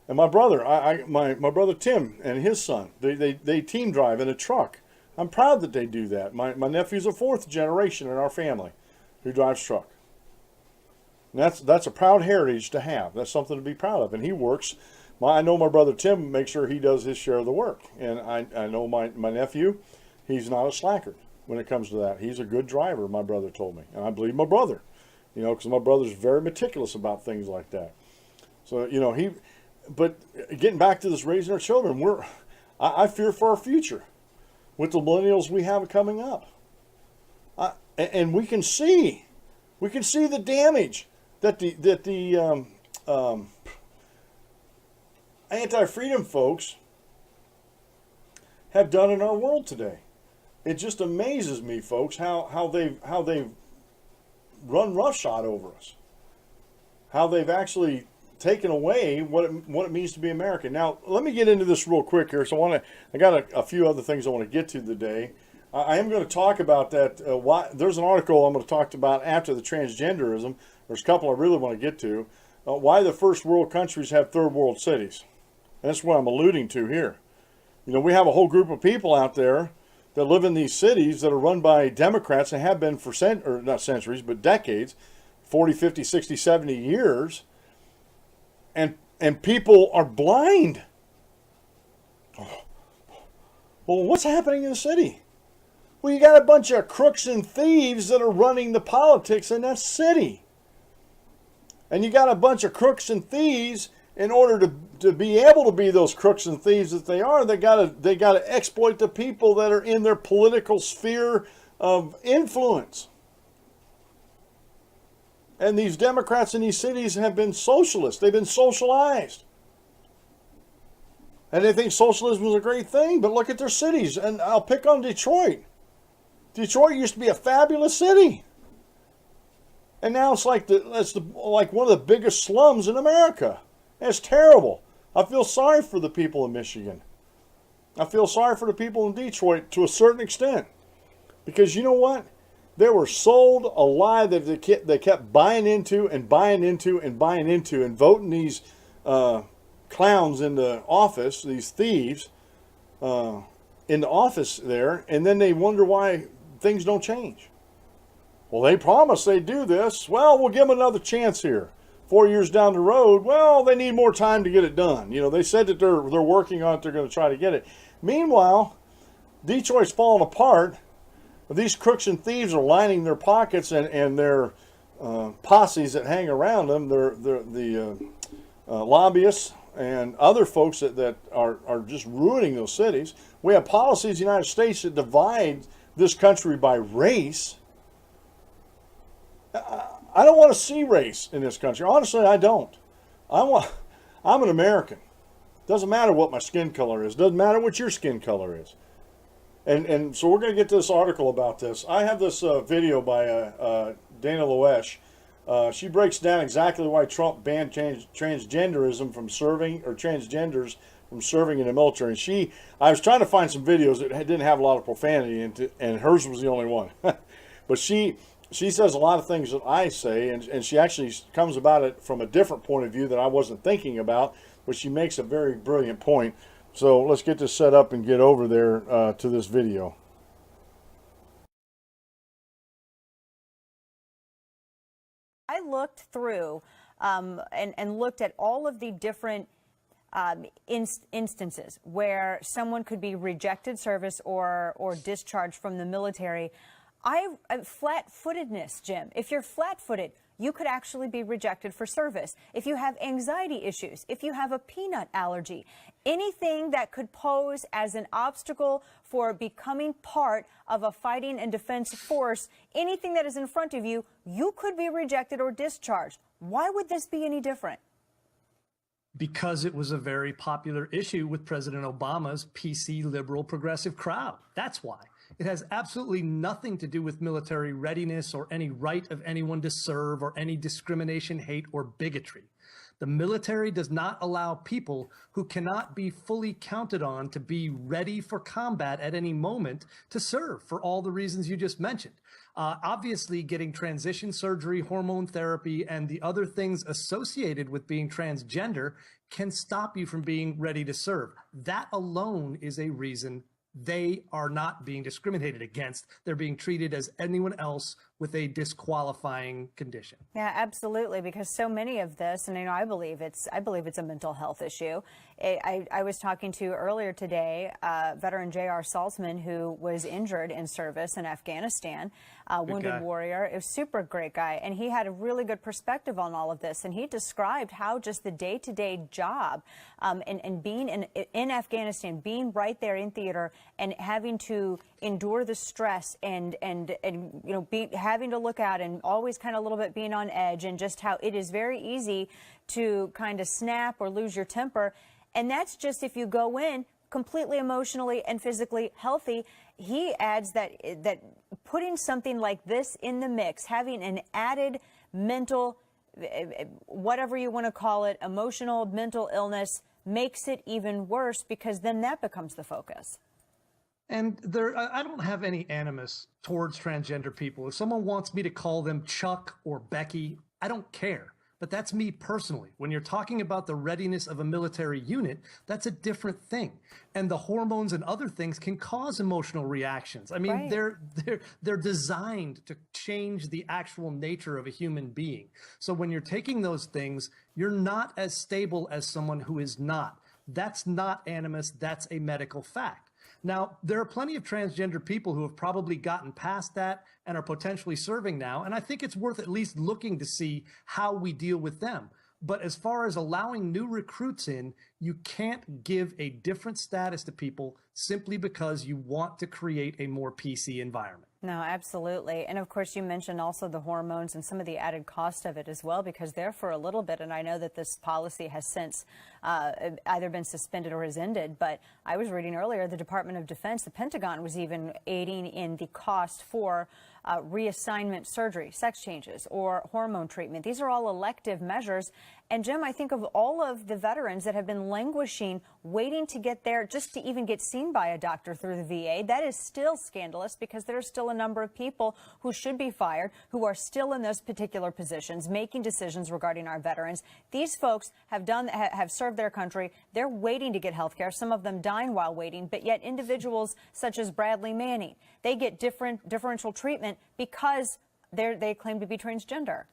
And my brother, my brother Tim and his son, they team drive in a truck. I'm proud that they do that. My nephew's a fourth generation in our family who drives truck. And that's a proud heritage to have. That's something to be proud of. And he works. I know my brother Tim makes sure he does his share of the work. And I know my nephew, he's not a slacker when it comes to that. He's a good driver, my brother told me. And I believe my brother, you know, because my brother's very meticulous about things like that. So, you know, but getting back to this raising our children, I fear for our future with the millennials we have coming up. And we can see the damage that the anti-freedom folks have done in our world today. It just amazes me, folks, how they've run roughshod over us. How they've actually taken away what it means to be American. Now, let me get into this real quick here. So I got a few other things I want to get to today. I am going to talk about that. There's an article I'm going to talk about after the transgenderism. There's a couple I really want to get to. Why the first world countries have third world cities. And that's what I'm alluding to here. You know, we have a whole group of people out there that live in these cities that are run by Democrats and have been for not centuries, but decades, 40, 50, 60, 70 years. And people are blind. Well, what's happening in the city? Well, you got a bunch of crooks and thieves that are running the politics in that city. And you got a bunch of crooks and thieves. In order to be able to be those crooks and thieves that they are, they gotta exploit the people that are in their political sphere of influence. And these Democrats in these cities have been socialists. They've been socialized. And they think socialism is a great thing, but look at their cities. And I'll pick on Detroit. Detroit used to be a fabulous city. And now it's like one of the biggest slums in America. It's terrible. I feel sorry for the people in Michigan. I feel sorry for the people in Detroit to a certain extent. Because you know what? They were sold a lie that they kept buying into and buying into and buying into and voting these clowns in the office, these thieves in the office there, and then they wonder why things don't change. Well, they promised they'd do this. Well, we'll give them another chance here. 4 years down the road, well, they need more time to get it done. You know, they said that they're working on it, they're going to try to get it. Meanwhile, Detroit's falling apart. These crooks and thieves are lining their pockets and their posses that hang around them. They're the lobbyists and other folks that are just ruining those cities. We have policies in the United States that divide this country by race. I don't want to see race in this country. Honestly, I don't. I'm an American. Doesn't matter what my skin color is. Doesn't matter what your skin color is. And so we're going to get to this article about this. I have this video by Dana Loesch. She breaks down exactly why Trump banned transgenderism from serving, or transgenders from serving in the military. And I was trying to find some videos that didn't have a lot of profanity in it, and hers was the only one. But she says a lot of things that I say, and she actually comes about it from a different point of view that I wasn't thinking about, but she makes a very brilliant point. So let's get this set up and get over there to this video. I looked through and looked at all of the different instances where someone could be rejected service or discharged from the military. Flat-footedness, Jim. If you're flat-footed, you could actually be rejected for service. If you have anxiety issues, if you have a peanut allergy, anything that could pose as an obstacle for becoming part of a fighting and defense force, anything that is in front of you, you could be rejected or discharged. Why would this be any different? Because it was a very popular issue with President Obama's PC liberal progressive crowd. That's why. It has absolutely nothing to do with military readiness or any right of anyone to serve or any discrimination, hate, or bigotry. The military does not allow people who cannot be fully counted on to be ready for combat at any moment to serve for all the reasons you just mentioned. Obviously, getting transition surgery, hormone therapy, and the other things associated with being transgender can stop you from being ready to serve. That alone is a reason they are not being discriminated against. They're being treated as anyone else with a disqualifying condition. Yeah, absolutely, because so many of this, and I believe it's a mental health issue. I was talking to earlier today veteran J.R. Salzman, who was injured in service in Afghanistan, wounded warrior, a super great guy, and he had a really good perspective on all of this, and he described how just the day-to-day job and being in Afghanistan, being right there in theater and having to endure the stress and having to look out and always kind of a little bit being on edge, and just how it is very easy to kind of snap or lose your temper. And that's just if you go in completely emotionally and physically healthy. He adds that putting something like this in the mix, having an added mental, whatever you want to call it, emotional, mental illness, makes it even worse, because then that becomes the focus. And I don't have any animus towards transgender people. If someone wants me to call them Chuck or Becky, I don't care. But that's me personally. When you're talking about the readiness of a military unit, that's a different thing. And the hormones and other things can cause emotional reactions. I mean, right. they're designed to change the actual nature of a human being. So when you're taking those things, you're not as stable as someone who is not. That's not animus. That's a medical fact. Now, there are plenty of transgender people who have probably gotten past that and are potentially serving now, and I think it's worth at least looking to see how we deal with them. But as far as allowing new recruits in, you can't give a different status to people simply because you want to create a more PC environment. No, absolutely. And of course, you mentioned also the hormones and some of the added cost of it as well, because there for a little bit, and I know that this policy has since either been suspended or has ended, but I was reading earlier, the Department of Defense, the Pentagon, was even aiding in the cost for reassignment surgery, sex changes, or hormone treatment. These are all elective measures. And Jim, I think of all of the veterans that have been languishing, waiting to get there, just to even get seen by a doctor through the VA. That is still scandalous, because there are still a number of people who should be fired, who are still in those particular positions, making decisions regarding our veterans. These folks have served their country. They're waiting to get health care, some of them dying while waiting, but yet individuals such as Bradley Manning, they get differential treatment because they claim to be transgender.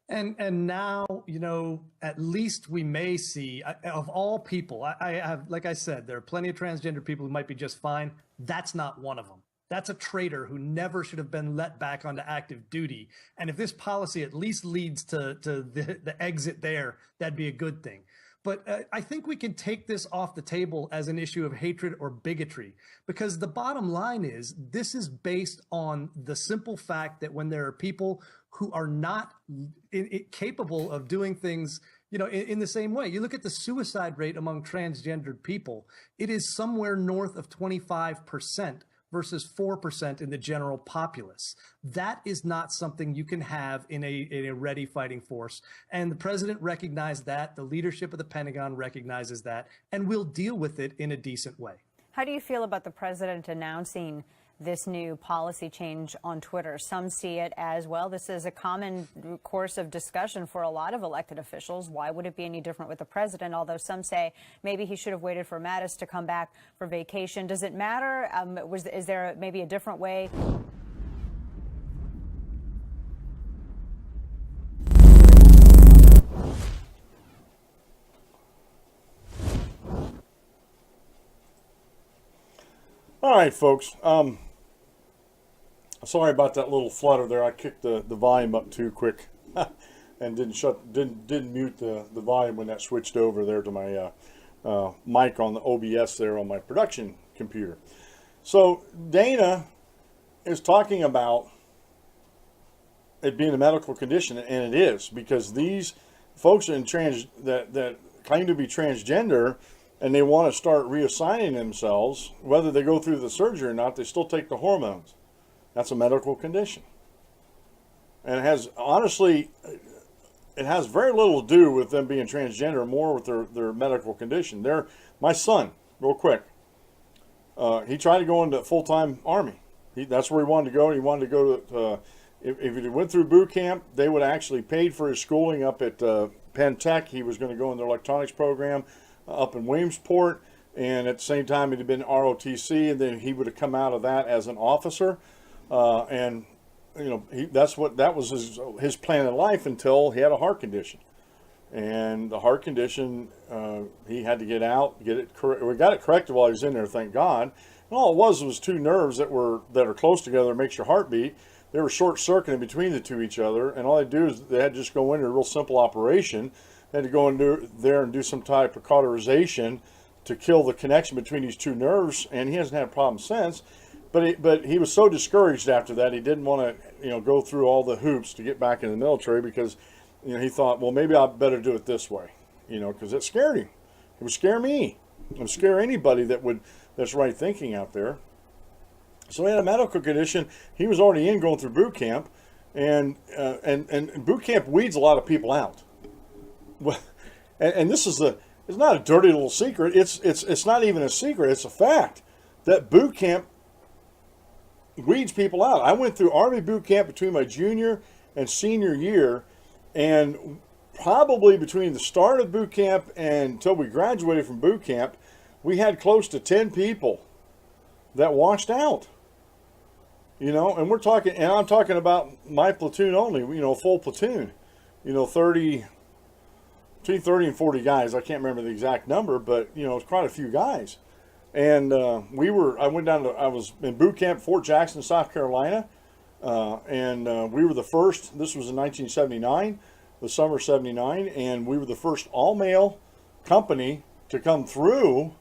And now, you know, at least we may see, of all people, I have, like I said, there are plenty of transgender people who might be just fine. That's not one of them. That's a traitor who never should have been let back onto active duty. And if this policy at least leads to the exit there, that'd be a good thing. But I think we can take this off the table as an issue of hatred or bigotry, because the bottom line is this is based on the simple fact that when there are people who are not capable of doing things, you know, in the same way. You look at the suicide rate among transgendered people, it is somewhere north of 25%. Versus 4% in the general populace. That is not something you can have in a ready fighting force. And the president recognized that, the leadership of the Pentagon recognizes that, and will deal with it in a decent way. How do you feel about the president announcing this new policy change on Twitter? Some see it as, well, this is a common course of discussion for a lot of elected officials. Why would it be any different with the president? Although some say maybe he should have waited for Mattis to come back for vacation. Does it matter? Is there maybe a different way? All right, folks. Sorry about that little flutter there. I kicked the volume up too quick. and didn't mute the volume when that switched over there to my mic on the OBS there on my production computer. So Dana is talking about it being a medical condition, and it is, because these folks in that claim to be transgender, and they want to start reassigning themselves, whether they go through the surgery or not, they still take the hormones. That's a medical condition. And it has, honestly, it has very little to do with them being transgender, more with their medical condition. My son, real quick, he tried to go into full-time Army. That's where he wanted to go. He wanted to go to, if he went through boot camp, they would actually paid for his schooling up at Penn Tech. He was going to go in the electronics program up in Williamsport, and at the same time he'd been ROTC, and then he would have come out of that as an officer. And you know, that was his plan in life until he had a heart condition. And the heart condition, he had to get out, get it correct. We got it corrected while he was in there, thank God. And all it was two nerves that are close together that makes your heart beat. They were short-circuiting between the two each other, and all they do is they had to just go in a real simple operation. They had to go in there and do some type of cauterization to kill the connection between these two nerves, and he hasn't had a problem since. But he was so discouraged after that, he didn't want to go through all the hoops to get back in the military, because he thought, well, maybe I better do it this way, because it scared him. It would scare me. It would scare anybody that's right thinking out there. So he had a medical condition. He was already going through boot camp, and boot camp weeds a lot of people out. And this is it's not a dirty little secret. It's not even a secret. It's a fact that boot camp weeds people out. I went through Army boot camp between my junior and senior year, and probably between the start of boot camp and until we graduated from boot camp, we had close to 10 people that washed out. And I'm talking about my platoon only, full platoon, between 30 and 40 guys. I can't remember the exact number, but, it's quite a few guys. And I was in boot camp, Fort Jackson, South Carolina. And we were the first, this was in 1979, the summer of 79. And we were the first all-male company to come through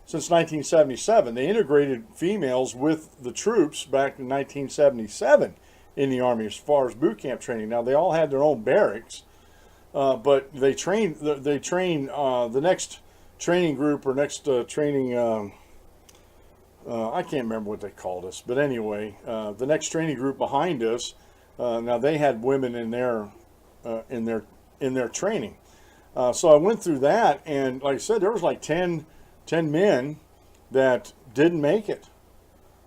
since 1977. They integrated females with the troops back in 1977 in the Army as far as boot camp training. Now, they all had their own barracks, but they train the next training group or next training, I can't remember what they called us, but anyway, the next training group behind us, now they had women in their training. So I went through that, and like I said, there was like 10 men that didn't make it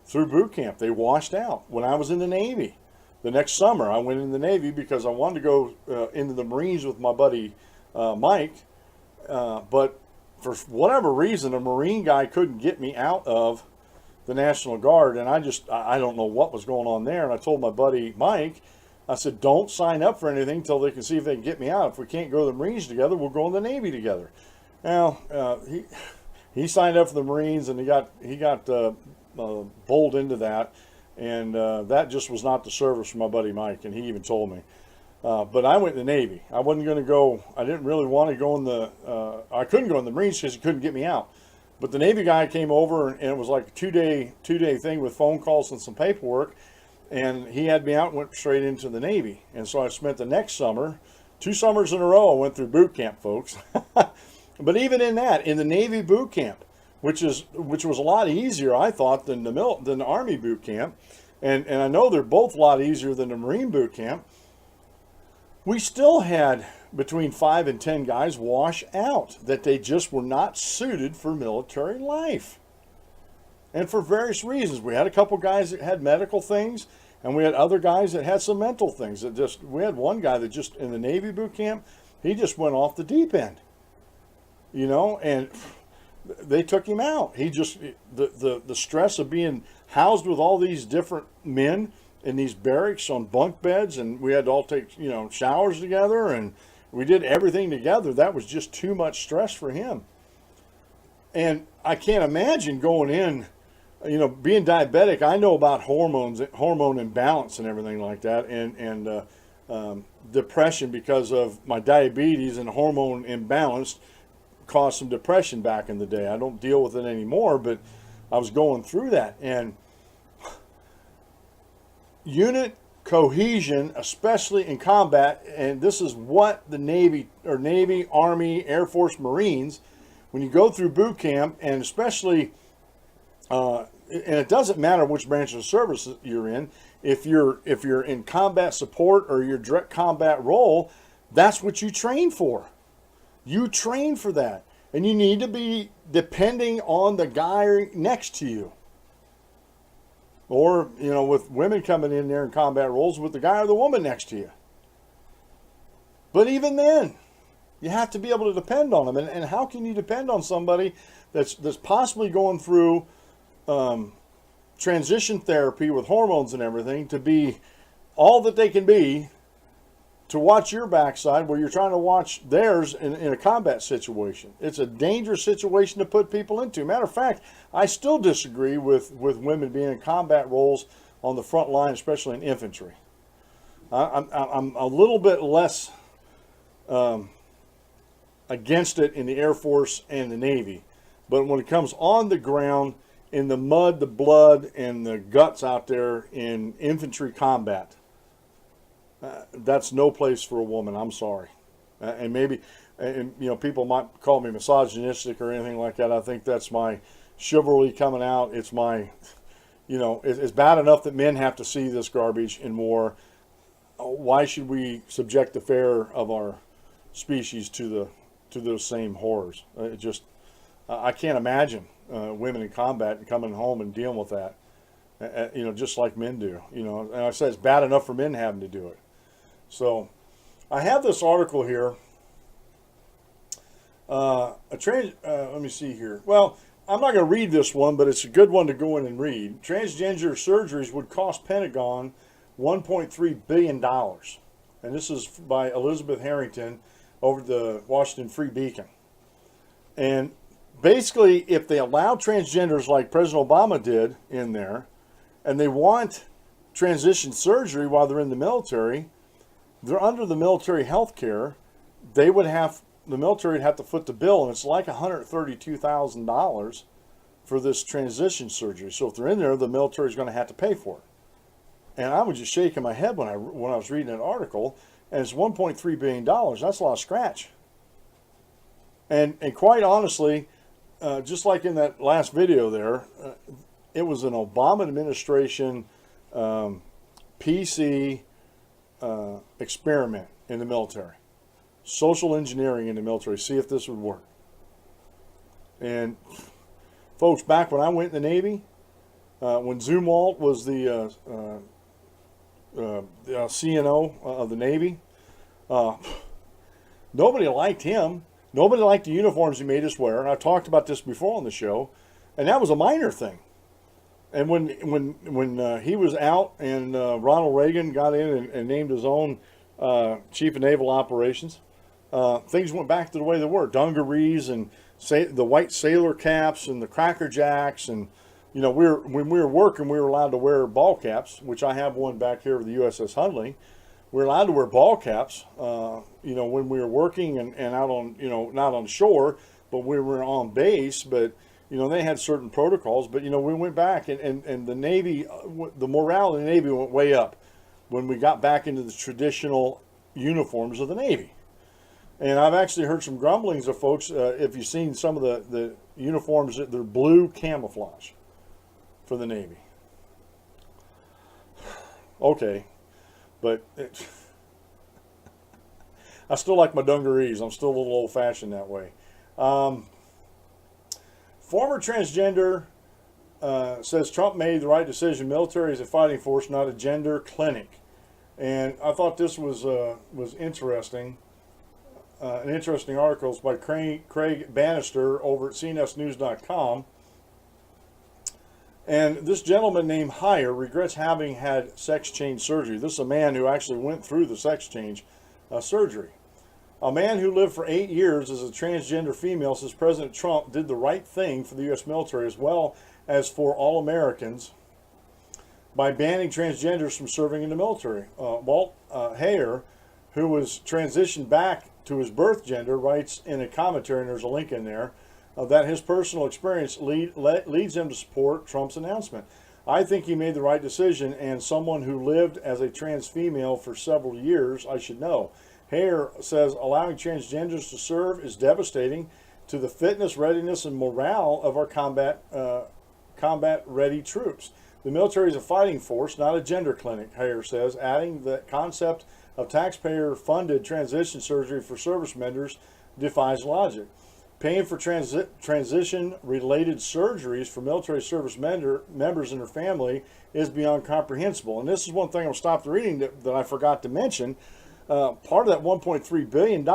through boot camp. They washed out. When I was in the Navy, the next summer I went in the Navy because I wanted to go into the Marines with my buddy Mike, but for whatever reason, a Marine guy couldn't get me out of the National Guard, and I don't know what was going on there. And I told my buddy Mike, I said, don't sign up for anything until they can see if they can get me out. If we can't go to the Marines together, we'll go in the Navy together. Now, he signed up for the Marines, and he got bowled into that, and that just was not the service for my buddy Mike, and he even told me. But I went in the Navy. I wasn't going to go. I didn't really want to go in the. I couldn't go in the Marines because he couldn't get me out. But the Navy guy came over, and it was like a two-day thing with phone calls and some paperwork, and he had me out and went straight into the Navy. And so I spent the next summer, 2 summers in a row, I went through boot camp, folks. But even in that, in the Navy boot camp, which was a lot easier, I thought, than the Army boot camp, and I know they're both a lot easier than the Marine boot camp, we still had between 5 and 10 guys wash out, that they just were not suited for military life. And for various reasons. We had a couple guys that had medical things, and we had other guys that had some mental things. We had one guy that just, in the Navy boot camp, he just went off the deep end. And they took him out. He just, the stress of being housed with all these different men in these barracks on bunk beds, and we had to all take, showers together, and we did everything together. That was just too much stress for him. And I can't imagine going in, being diabetic. I know about hormone imbalance and everything like that. And depression because of my diabetes and hormone imbalance caused some depression back in the day. I don't deal with it anymore, but I was going through that. And unit cohesion, especially in combat, and this is what the Navy, Army, Air Force, Marines, when you go through boot camp, and especially, and it doesn't matter which branch of service you're in, if you're in combat support or your direct combat role, that's what you train for. You train for that. And you need to be depending on the guy next to you. Or, you know, with women coming in there in combat roles, with the guy or the woman next to you. But even then, you have to be able to depend on them. And how can you depend on somebody that's possibly going through transition therapy with hormones and everything to be all that they can be, to watch your backside where you're trying to watch theirs in a combat situation? It's a dangerous situation to put people into. Matter of fact, I still disagree with women being in combat roles on the front line, especially in infantry. I'm a little bit less against it in the Air Force and the Navy. But when it comes on the ground, in the mud, the blood, and the guts out there in infantry combat, that's no place for a woman. I'm sorry. And maybe, and you know, people might call me misogynistic or anything like that. I think that's my chivalry coming out. It's my, you know, it's bad enough that men have to see this garbage in war. Why should we subject the fair of our species to those same horrors? I can't imagine women in combat coming home and dealing with that. You know, just like men do. You know, and I said it's bad enough for men having to do it. So, I have this article here. Let me see here. Well, I'm not going to read this one, but it's a good one to go in and read. Transgender surgeries would cost Pentagon $1.3 billion. And this is by Elizabeth Harrington over the Washington Free Beacon. And basically, if they allow transgenders like President Obama did in there, and they want transition surgery while they're in the military, they're under the military health care, the military would have to foot the bill, and it's like $132,000 for this transition surgery. So if they're in there, the military is going to have to pay for it. And I was just shaking my head when I was reading an article, and it's $1.3 billion. That's a lot of scratch. And quite honestly, just like in that last video there, it was an Obama administration PC experiment in the military. Social engineering in the military, see if this would work. And folks, back when I went in the Navy, when Zumwalt was the CNO of the Navy, nobody liked him. Nobody liked the uniforms he made us wear. And I talked about this before on the show, and that was a minor thing. And when he was out and Ronald Reagan got in and named his own chief of naval operations, things went back to the way they were. Dungarees and the white sailor caps and the cracker jacks, and you know, when we were working, we were allowed to wear ball caps, which I have one back here with the USS Hundley. We're allowed to wear ball caps, you know, when we were working and out on, you know, not on shore, but we were on base. But you know, they had certain protocols. But you know, we went back, and the Navy, the morale in the Navy went way up when we got back into the traditional uniforms of the Navy. And I've actually heard some grumblings of folks, if you've seen some of the uniforms, they're blue camouflage for the Navy. Okay, but I still like my dungarees. I'm still a little old-fashioned that way. Former transgender says Trump made the right decision. Military is a fighting force, not a gender clinic. And I thought this was interesting. An interesting article is by Craig Bannister over at cnsnews.com. And this gentleman named Heyer regrets having had sex change surgery. This is a man who actually went through the sex change surgery. A man who lived for 8 years as a transgender female says President Trump did the right thing for the U.S. military as well as for all Americans by banning transgenders from serving in the military. Walt Heyer who was transitioned back to his birth gender, writes in a commentary, and there's a link in there, that his personal experience leads him to support Trump's announcement. I think he made the right decision, and someone who lived as a trans female for several years, I should know. Hare says allowing transgenders to serve is devastating to the fitness, readiness, and morale of our combat-ready troops. The military is a fighting force, not a gender clinic, Hare says, adding the concept of taxpayer-funded transition surgery for service members defies logic. Paying for transition-related surgeries for military service members and their family is beyond comprehensible. And this is one thing I stopped reading that I forgot to mention. Part of that $1.3 billion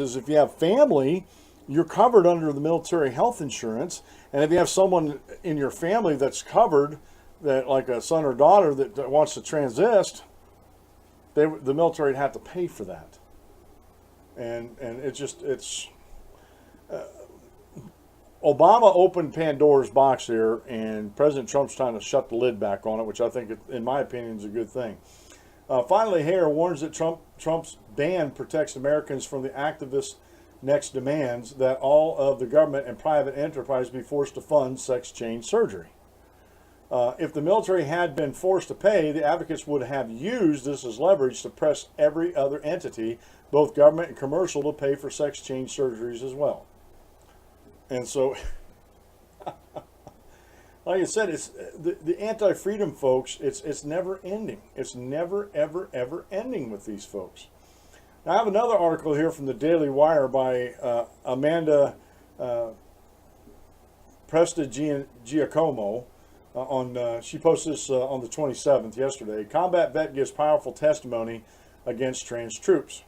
is if you have family, you're covered under the military health insurance. And if you have someone in your family that's covered, that like a son or daughter that wants to transist, the military would have to pay for that. And it's Obama opened Pandora's box here, and President Trump's trying to shut the lid back on it, which I think, in my opinion, is a good thing. Finally, Hare warns that Trump's ban protects Americans from the activists' next demands that all of the government and private enterprise be forced to fund sex change surgery. If the military had been forced to pay, the advocates would have used this as leverage to press every other entity, both government and commercial, to pay for sex change surgeries as well. And so, like I said, it's the anti-freedom folks. It's never ending. It's never, ever, ever ending with these folks. Now, I have another article here from the Daily Wire by Amanda Prestigiacomo. She posted this on the 27th, yesterday. Combat vet gives powerful testimony against trans troops.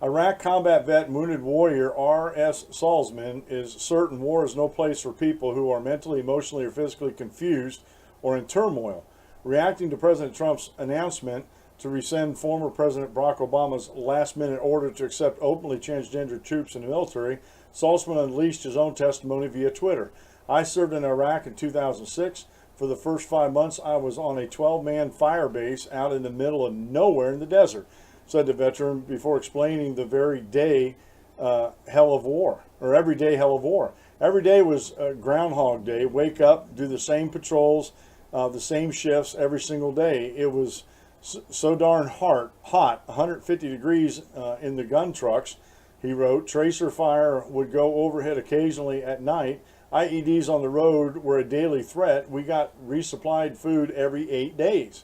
Iraq combat vet and wounded warrior R.S. Salzman is certain war is no place for people who are mentally, emotionally, or physically confused or in turmoil. Reacting to President Trump's announcement to rescind former President Barack Obama's last-minute order to accept openly transgender troops in the military, Salzman unleashed his own testimony via Twitter. I served in Iraq in 2006. For the first 5 months, I was on a 12-man fire base out in the middle of nowhere in the desert, said the veteran before explaining the very day hell of war, or everyday hell of war. Every day was Groundhog Day. Wake up, do the same patrols, the same shifts every single day. It was so darn hot, 150 degrees in the gun trucks, he wrote. Tracer fire would go overhead occasionally at night. IEDs on the road were a daily threat. We got resupplied food every 8 days.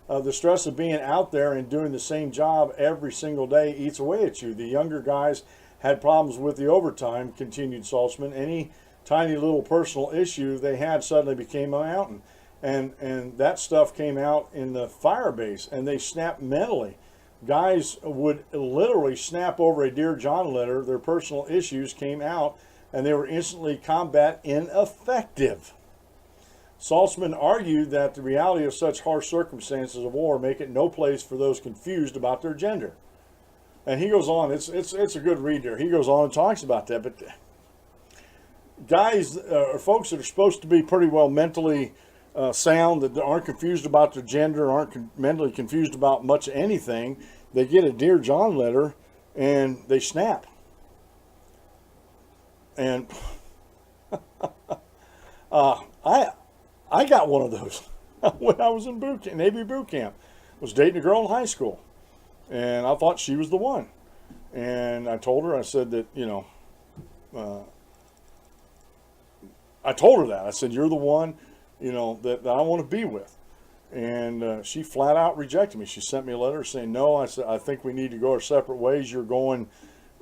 The stress of being out there and doing the same job every single day eats away at you. The younger guys had problems with the overtime, continued Salzman. Any tiny little personal issue they had suddenly became a mountain. And that stuff came out in the fire base, and they snapped mentally. Guys would literally snap over a Dear John letter. Their personal issues came out, and they were instantly combat ineffective. Salzman argued that the reality of such harsh circumstances of war make it no place for those confused about their gender. And he goes on, it's a good read there. He goes on and talks about that. But guys, folks that are supposed to be pretty well mentally sound, that aren't confused about their gender, aren't mentally confused about much anything, they get a Dear John letter and they snap. And I got one of those when I was in Navy boot camp. I was dating a girl in high school, and I thought she was the one. And I told her, I said that, I told her that. I said, you're the one, that I want to be with. And she flat out rejected me. She sent me a letter saying, no. I said, I think we need to go our separate ways. You're going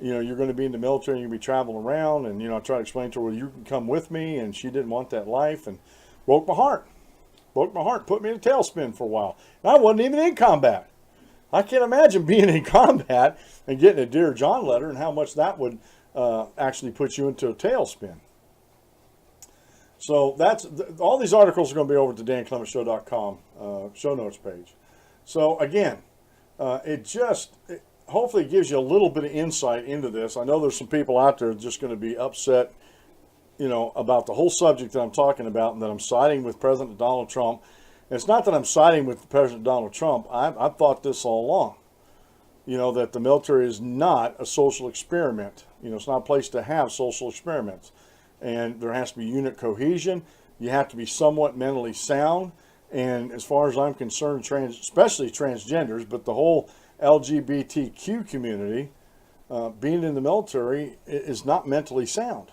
to be in the military, you're going to be traveling around. And, I tried to explain to her, well, you can come with me. And she didn't want that life. And broke my heart, put me in a tailspin for a while. And I wasn't even in combat. I can't imagine being in combat and getting a Dear John letter and how much that would actually put you into a tailspin. So all these articles are going to be over at the DanClementShow.com show notes page. So again, it hopefully gives you a little bit of insight into this. I know there's some people out there just going to be upset about the whole subject that I'm talking about, and that I'm siding with President Donald Trump. And it's not that I'm siding with President Donald Trump. I've thought this all along. you know, that the military is not a social experiment. You know, it's not a place to have social experiments. And there has to be unit cohesion. You have to be somewhat mentally sound. And as far as I'm concerned, especially transgenders, but the whole LGBTQ community, being in the military is not mentally sound,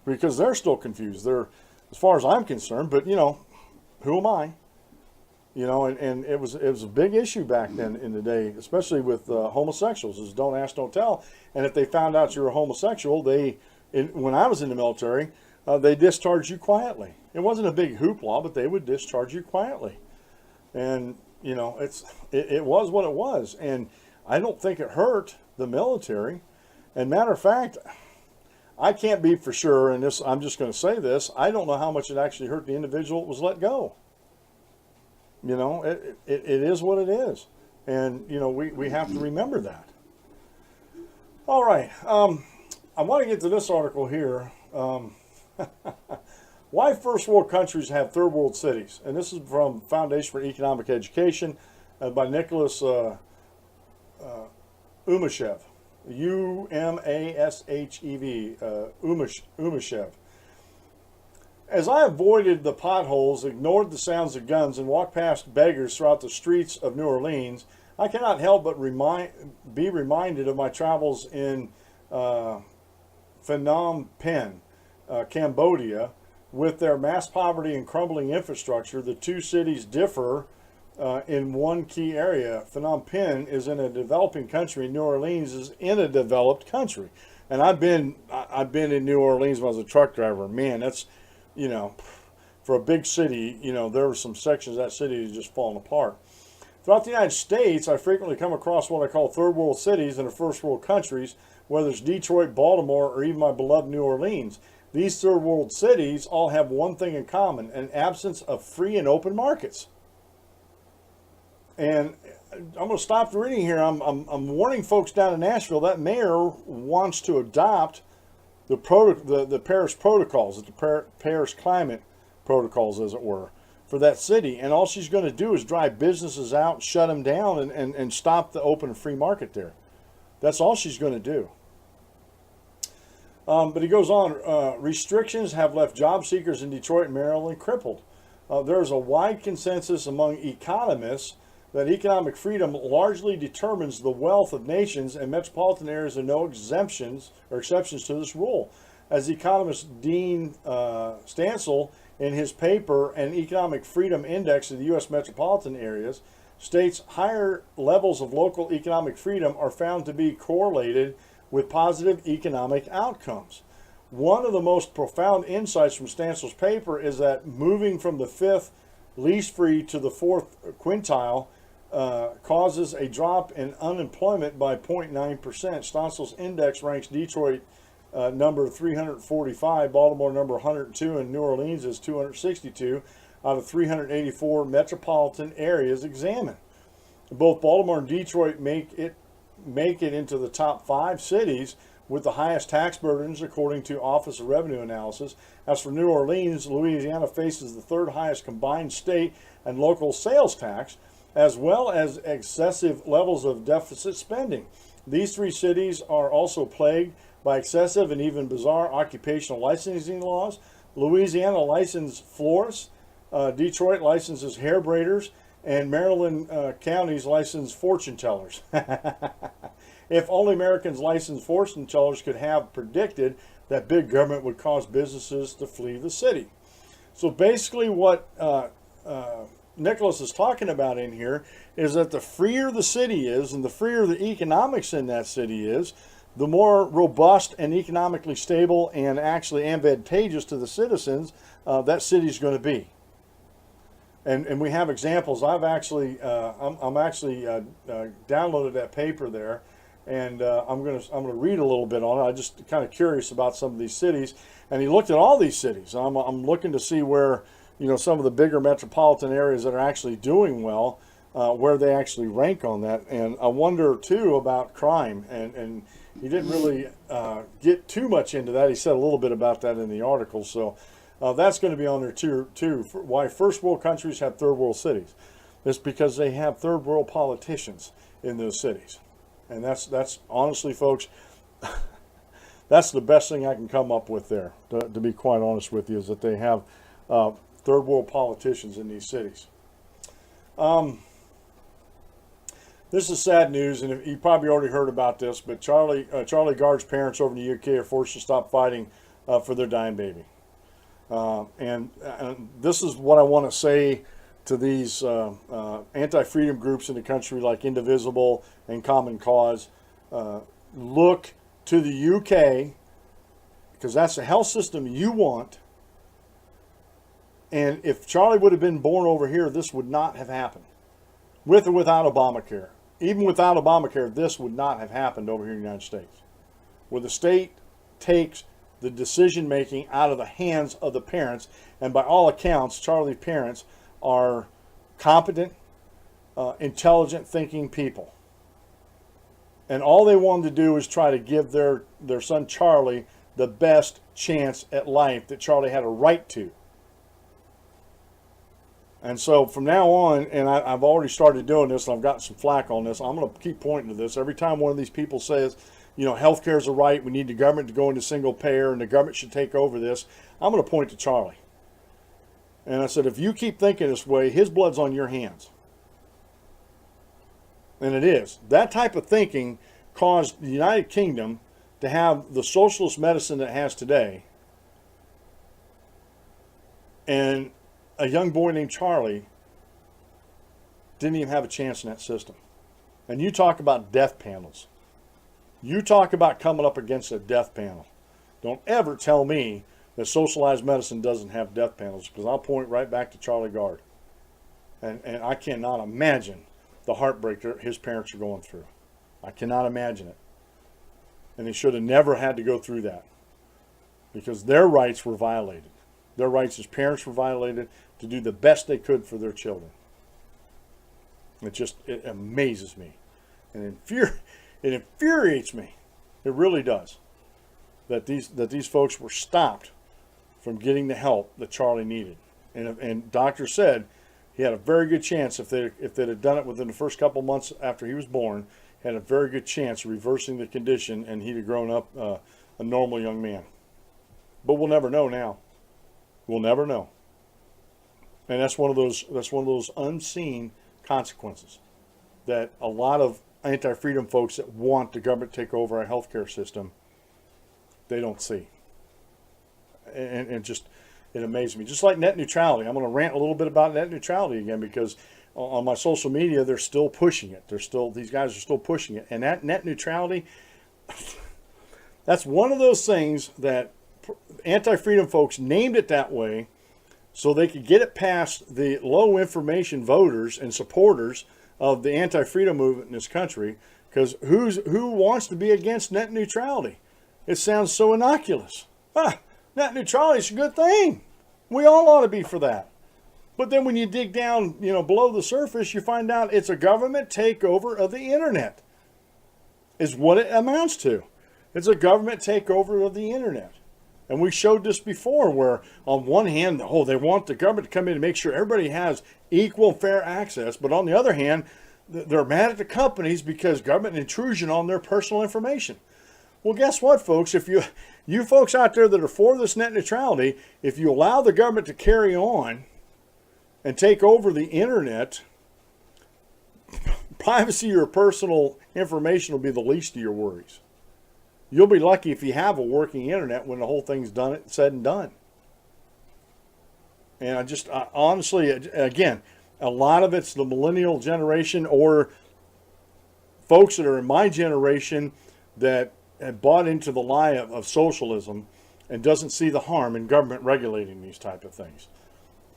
because they're still confused. They're, as far as I'm concerned, but you know, who am I? You know, and it was a big issue back then in the day, especially with homosexuals, is don't ask, don't tell. And if they found out you were a homosexual, when I was in the military, they discharged you quietly. It wasn't a big hoopla, but they would discharge you quietly. And you know, it was what it was, and I don't think it hurt the military. And matter of fact, I can't be for sure, and this, I'm just going to say this, I don't know how much it actually hurt the individual that was let go. You know, it is what it is. And, you know, we have to remember that. All right. I want to get to this article here. Why first world countries have third world cities. And this is from Foundation for Economic Education by Nicholas Umashev. U-M-A-S-H-E-V. Umashev. As I avoided the potholes, ignored the sounds of guns, and walked past beggars throughout the streets of New Orleans, I cannot help but be reminded of my travels in Phnom Penh, Cambodia. With their mass poverty and crumbling infrastructure, the two cities differ in one key area. Phnom Penh is in a developing country. New Orleans is in a developed country. And I've been in New Orleans when I was a truck driver. Man, that's, you know, for a big city, you know, there were some sections of that city that just falling apart. Throughout the United States, I frequently come across what I call third world cities in the first world countries, whether it's Detroit, Baltimore, or even my beloved New Orleans. These third world cities all have one thing in common: an absence of free and open markets. And I'm going to stop the reading here. I'm warning folks down in Nashville that mayor wants to adopt the Paris protocols, the Paris climate protocols, as it were, for that city. And all she's going to do is drive businesses out, shut them down, and stop the open and free market there. That's all she's going to do. But he goes on, restrictions have left job seekers in Detroit and Maryland crippled. There is a wide consensus among economists that economic freedom largely determines the wealth of nations, and metropolitan areas are no exemptions or exceptions to this rule. As economist Dean Stansel, in his paper, An Economic Freedom Index of the U.S. metropolitan areas, states higher levels of local economic freedom are found to be correlated with positive economic outcomes. One of the most profound insights from Stansel's paper is that moving from the fifth least free to the fourth quintile causes a drop in unemployment by 0.9%. Stansel's index ranks Detroit number 345, Baltimore number 102, and New Orleans is 262 out of 384 metropolitan areas examined. Both Baltimore and Detroit make it into the top 5 cities with the highest tax burdens, according to Office of Revenue Analysis. As for New Orleans, Louisiana faces the third highest combined state and local sales tax, as well as excessive levels of deficit spending. These 3 cities are also plagued by excessive and even bizarre occupational licensing laws. Louisiana licenses florists, Detroit licenses hair braiders, and Maryland counties license fortune tellers. If only Americans licensed fortune tellers could have predicted that big government would cause businesses to flee the city. So basically what Nicholas is talking about in here is that the freer the city is and the freer the economics in that city is, the more robust and economically stable and actually advantageous to the citizens that city is going to be. And we have examples. I'm actually downloaded that paper there, and I'm gonna read a little bit on it. I'm just kind of curious about some of these cities, and he looked at all these cities. I'm looking to see where, you know, some of the bigger metropolitan areas that are actually doing well, where they actually rank on that. And I wonder too about crime, and he didn't really get too much into that. He said a little bit about that in the article, so. That's going to be on there too, for why first world countries have third world cities. It's because they have third world politicians in those cities. And that's honestly, folks, that's the best thing I can come up with there, to be quite honest with you, is that they have third world politicians in these cities. This is sad news, and you probably already heard about this, but Charlie Gard's parents over in the UK are forced to stop fighting for their dying baby. And this is what I want to say to these anti-freedom groups in the country like Indivisible and Common Cause. Look to the UK, because that's the health system you want. And if Charlie would have been born over here, this would not have happened. With or without Obamacare. Even without Obamacare, this would not have happened over here in the United States. Where the state takes the decision making out of the hands of the parents, and by all accounts, Charlie's parents are competent, intelligent thinking people. And all they wanted to do is try to give their son Charlie the best chance at life that Charlie had a right to. And so from now on, and I've already started doing this, and I've gotten some flack on this, I'm going to keep pointing to this. Every time one of these people says, you know, healthcare is a right, we need the government to go into single payer, and the government should take over this, I'm going to point to Charlie. And I said, if you keep thinking this way, his blood's on your hands. And it is. That type of thinking caused the United Kingdom to have the socialist medicine that it has today. And a young boy named Charlie didn't even have a chance in that system. And you talk about death panels. You talk about coming up against a death panel. Don't ever tell me that socialized medicine doesn't have death panels, because I'll point right back to Charlie Gard. And I cannot imagine the heartbreak that his parents are going through. I cannot imagine it. And they should have never had to go through that, because their rights were violated. Their rights as parents were violated to do the best they could for their children. It amazes me. And it infuriates me. It really does. That these folks were stopped from getting the help that Charlie needed. And doctors said he had a very good chance, if they'd have done it within the first couple months after he was born, had a very good chance of reversing the condition, and he'd have grown up a normal young man. But we'll never know now. We'll never know. And that's one of those unseen consequences that a lot of anti-freedom folks that want the government to take over our healthcare system, they don't see. And it amazes me. Just like net neutrality. I'm going to rant a little bit about net neutrality again, because on my social media, they're still pushing it. These guys are still pushing it. And that net neutrality, that's one of those things that anti-freedom folks named it that way so they could get it past the low information voters and supporters of the anti-freedom movement in this country. Because who wants to be against net neutrality? It sounds so innocuous. Net neutrality is a good thing. We all ought to be for that. But then when you dig down, below the surface, you find out it's a government takeover of the internet, is what it amounts to. It's a government takeover of the internet. And we showed this before, where on one hand, they want the government to come in and make sure everybody has equal and fair access. But on the other hand, they're mad at the companies because government intrusion on their personal information. Well, guess what, folks? If you folks out there that are for this net neutrality, if you allow the government to carry on and take over the internet, privacy or personal information will be the least of your worries. You'll be lucky if you have a working internet when the whole thing's said and done. And I honestly, again, a lot of it's the millennial generation or folks that are in my generation that have bought into the lie of socialism and doesn't see the harm in government regulating these type of things.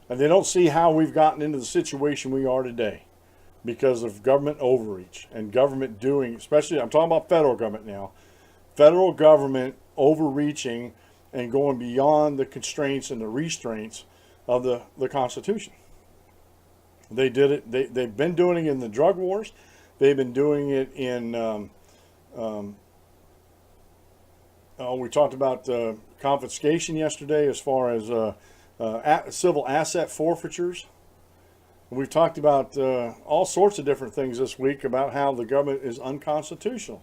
And they don't see how we've gotten into the situation we are today because of government overreach and government doing, especially, I'm talking about federal government now, federal government overreaching and going beyond the constraints and the restraints of the Constitution. They did it. They've been doing it in the drug wars. They've been doing it in, we talked about confiscation yesterday as far as civil asset forfeitures. We've talked about all sorts of different things this week about how the government is unconstitutional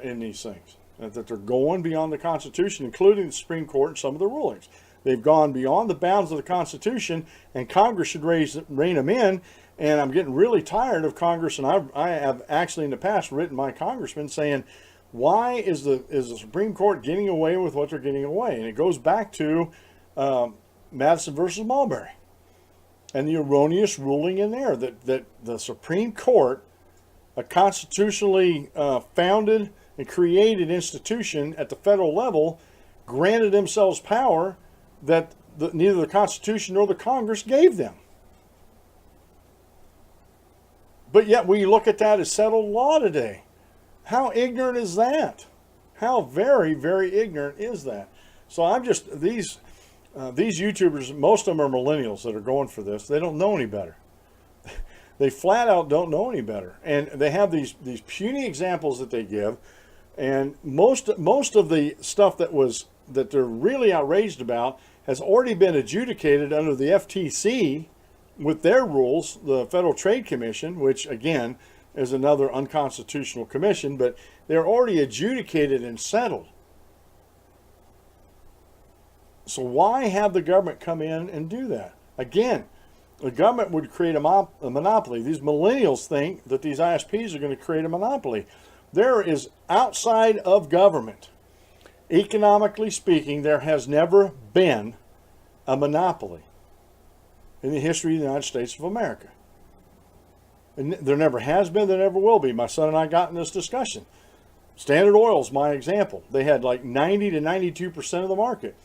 in these things, that they're going beyond the Constitution, including the Supreme Court and some of the rulings. They've gone beyond the bounds of the Constitution, and Congress should rein them in. And I'm getting really tired of Congress, and I have actually in the past written my congressman saying, why is the Supreme Court getting away with what they're getting away? And it goes back to Madison versus Marbury and the erroneous ruling in there that the Supreme Court, a constitutionally founded and created institution at the federal level, granted themselves power that neither the Constitution nor the Congress gave them. But yet we look at that as settled law today. How ignorant is that? How very, very ignorant is that? So I'm just, these YouTubers, most of them are millennials that are going for this. They don't know any better. They flat out don't know any better. And they have these puny examples that they give. And most of the stuff that they're really outraged about has already been adjudicated under the FTC with their rules, the Federal Trade Commission, which again is another unconstitutional commission, but they're already adjudicated and settled. So why have the government come in and do that? Again, the government would create a monopoly. These millennials think that these ISPs are going to create a monopoly. There is, outside of government, economically speaking, there has never been a monopoly in the history of the United States of America. And there never has been, there never will be. My son and I got in this discussion. Standard Oil is my example. They had like 90 to 92% of the market.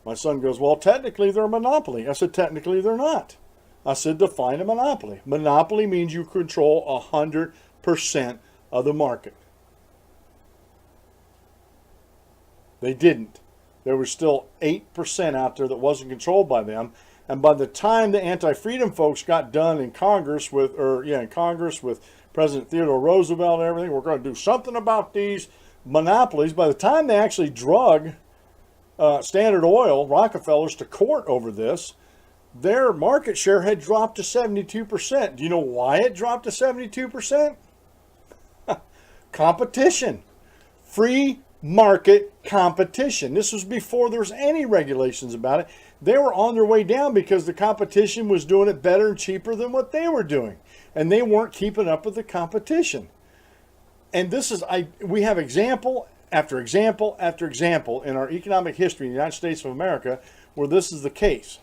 My son goes, well, technically they're a monopoly. I said, technically they're not. I said, define a monopoly. Monopoly means you control 100% of the market. They didn't. There was still 8% out there that wasn't controlled by them. And by the time the anti-freedom folks got done in Congress with President Theodore Roosevelt and everything, we're going to do something about these monopolies. By the time they actually drug Standard Oil, Rockefellers, to court over this, their market share had dropped to 72%. Do you know why it dropped to 72%? Competition. Free market competition. This was before there was any regulations about it. They were on their way down because the competition was doing it better and cheaper than what they were doing. And they weren't keeping up with the competition. And this is, we have example after example after example in our economic history in the United States of America where this is the case.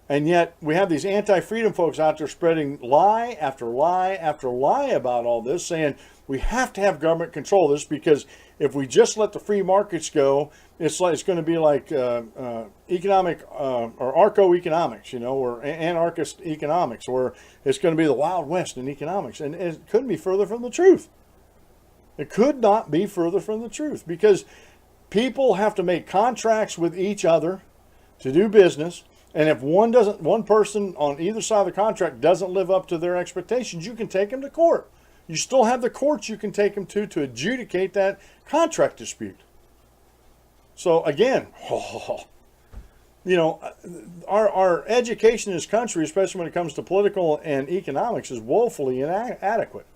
And yet we have these anti-freedom folks out there spreading lie after lie after lie about all this, saying we have to have government control this because if we just let the free markets go, it's going to be like economic or arco-economics, or anarchist economics, or it's going to be the Wild West in economics. And it couldn't be further from the truth. It could not be further from the truth because people have to make contracts with each other to do business. And if one person on either side of the contract doesn't live up to their expectations, you can take them to court. You still have the courts you can take them to adjudicate that contract dispute. So again, our education in this country, especially when it comes to political and economics, is woefully inadequate.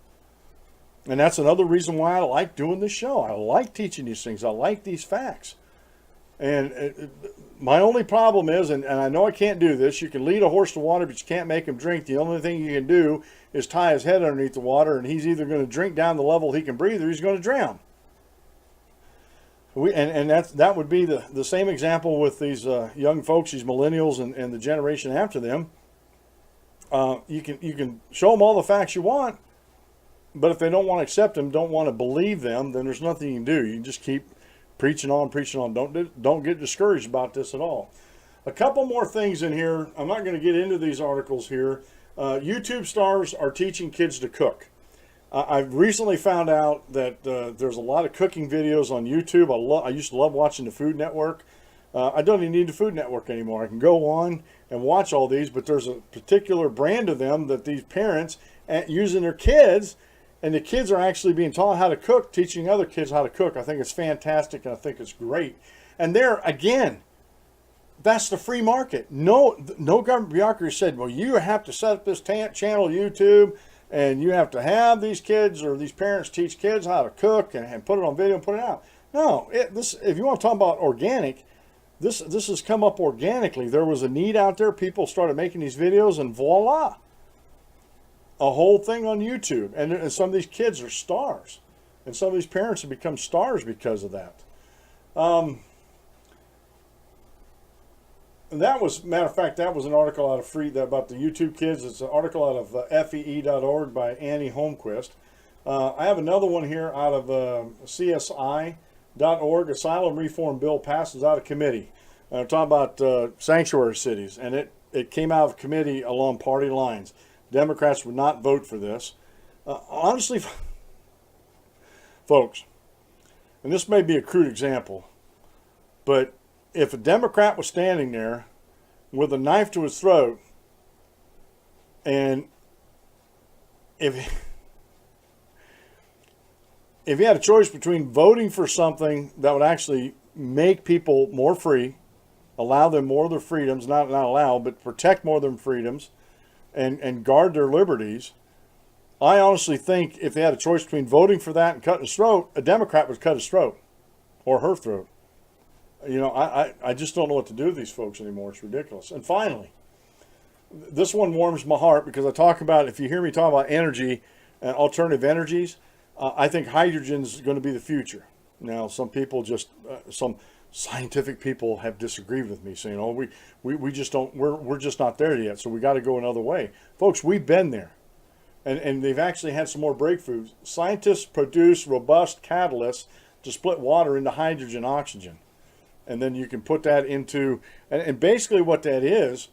And that's another reason why I like doing this show. I like teaching these things. I like these facts. And my only problem is, and I know I can't do this, you can lead a horse to water, but you can't make him drink. The only thing you can do is tie his head underneath the water, and he's either going to drink down the level he can breathe or he's going to drown. That would be the same example with these young folks, these millennials and the generation after them. You can show them all the facts you want, but if they don't want to accept them, don't want to believe them, then there's nothing you can do. You can just keep preaching on. Don't get discouraged about this at all. A couple more things in here. I'm not going to get into these articles here. YouTube stars are teaching kids to cook. I've recently found out that there's a lot of cooking videos on YouTube. I used to love watching the Food Network. I don't even need the Food Network anymore. I can go on and watch all these, but there's a particular brand of them that these parents using their kids, and the kids are actually being taught how to cook, teaching other kids how to cook. I think it's fantastic, and I think it's great. And there, again, That's the free market. No government bureaucracy said, well, you have to set up this channel YouTube, and you have to have these kids or these parents teach kids how to cook and put it on video and put it out. No, if you want to talk about organic, this has come up organically. There was a need out there. People started making these videos, and voila, a whole thing on YouTube. And some of these kids are stars, and some of these parents have become stars because of that. And that was, matter of fact, that was an article out of about the YouTube kids. It's an article out of fee.org by Annie Holmquist. I have another one here out of CSI.org. Asylum Reform Bill passes out of committee. I'm talking about sanctuary cities, and it came out of committee along party lines. Democrats would not vote for this. Honestly, folks, and this may be a crude example, but if a Democrat was standing there with a knife to his throat, and if he had a choice between voting for something that would actually make people more free, allow them more of their freedoms, not allow, but protect more of their freedoms, and guard their liberties, I honestly think if they had a choice between voting for that and cutting his throat, a Democrat would cut his throat or her throat. You know, I just don't know what to do with these folks anymore. It's ridiculous. And finally, this one warms my heart because I talk about, if you hear me talk about energy and alternative energies, I think hydrogen is going to be the future. Now, some people some scientific people have disagreed with me, saying, "Oh, we just don't, we're just not there yet, so we got to go another way." Folks, we've been there, and they've actually had some more breakthroughs. Scientists produce robust catalysts to split water into hydrogen, oxygen. And then you can put that into, and basically what that is,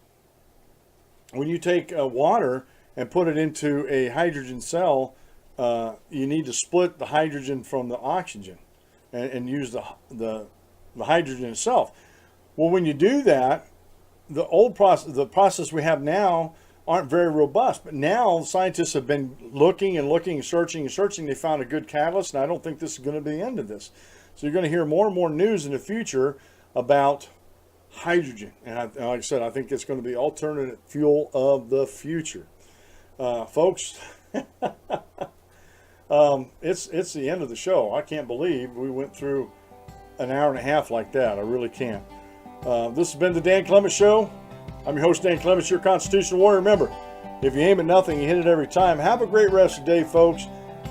when you take water and put it into a hydrogen cell, you need to split the hydrogen from the oxygen and use the hydrogen itself. Well, when you do that, the process we have now aren't very robust. But now scientists have been looking and looking and searching. They found a good catalyst, and I don't think this is going to be the end of this. So you're going to hear more and more news in the future about hydrogen. And like I said, I think it's going to be alternative fuel of the future. Folks, it's the end of the show. I can't believe we went through an hour and a half like that. I really can't. This has been the Dan Clements Show. I'm your host, Dan Clements, your constitutional warrior. Remember, if you aim at nothing, you hit it every time. Have a great rest of the day, folks.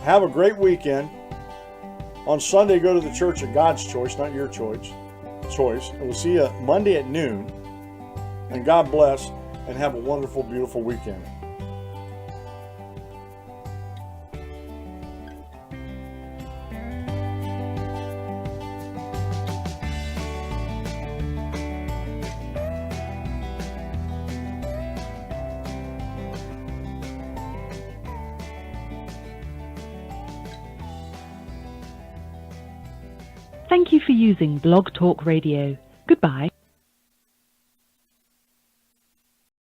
Have a great weekend. On Sunday, go to the church of God's choice, not your choice. And we'll see you Monday at noon. And God bless, and have a wonderful, beautiful weekend. Thank you for using Blog Talk Radio. Goodbye.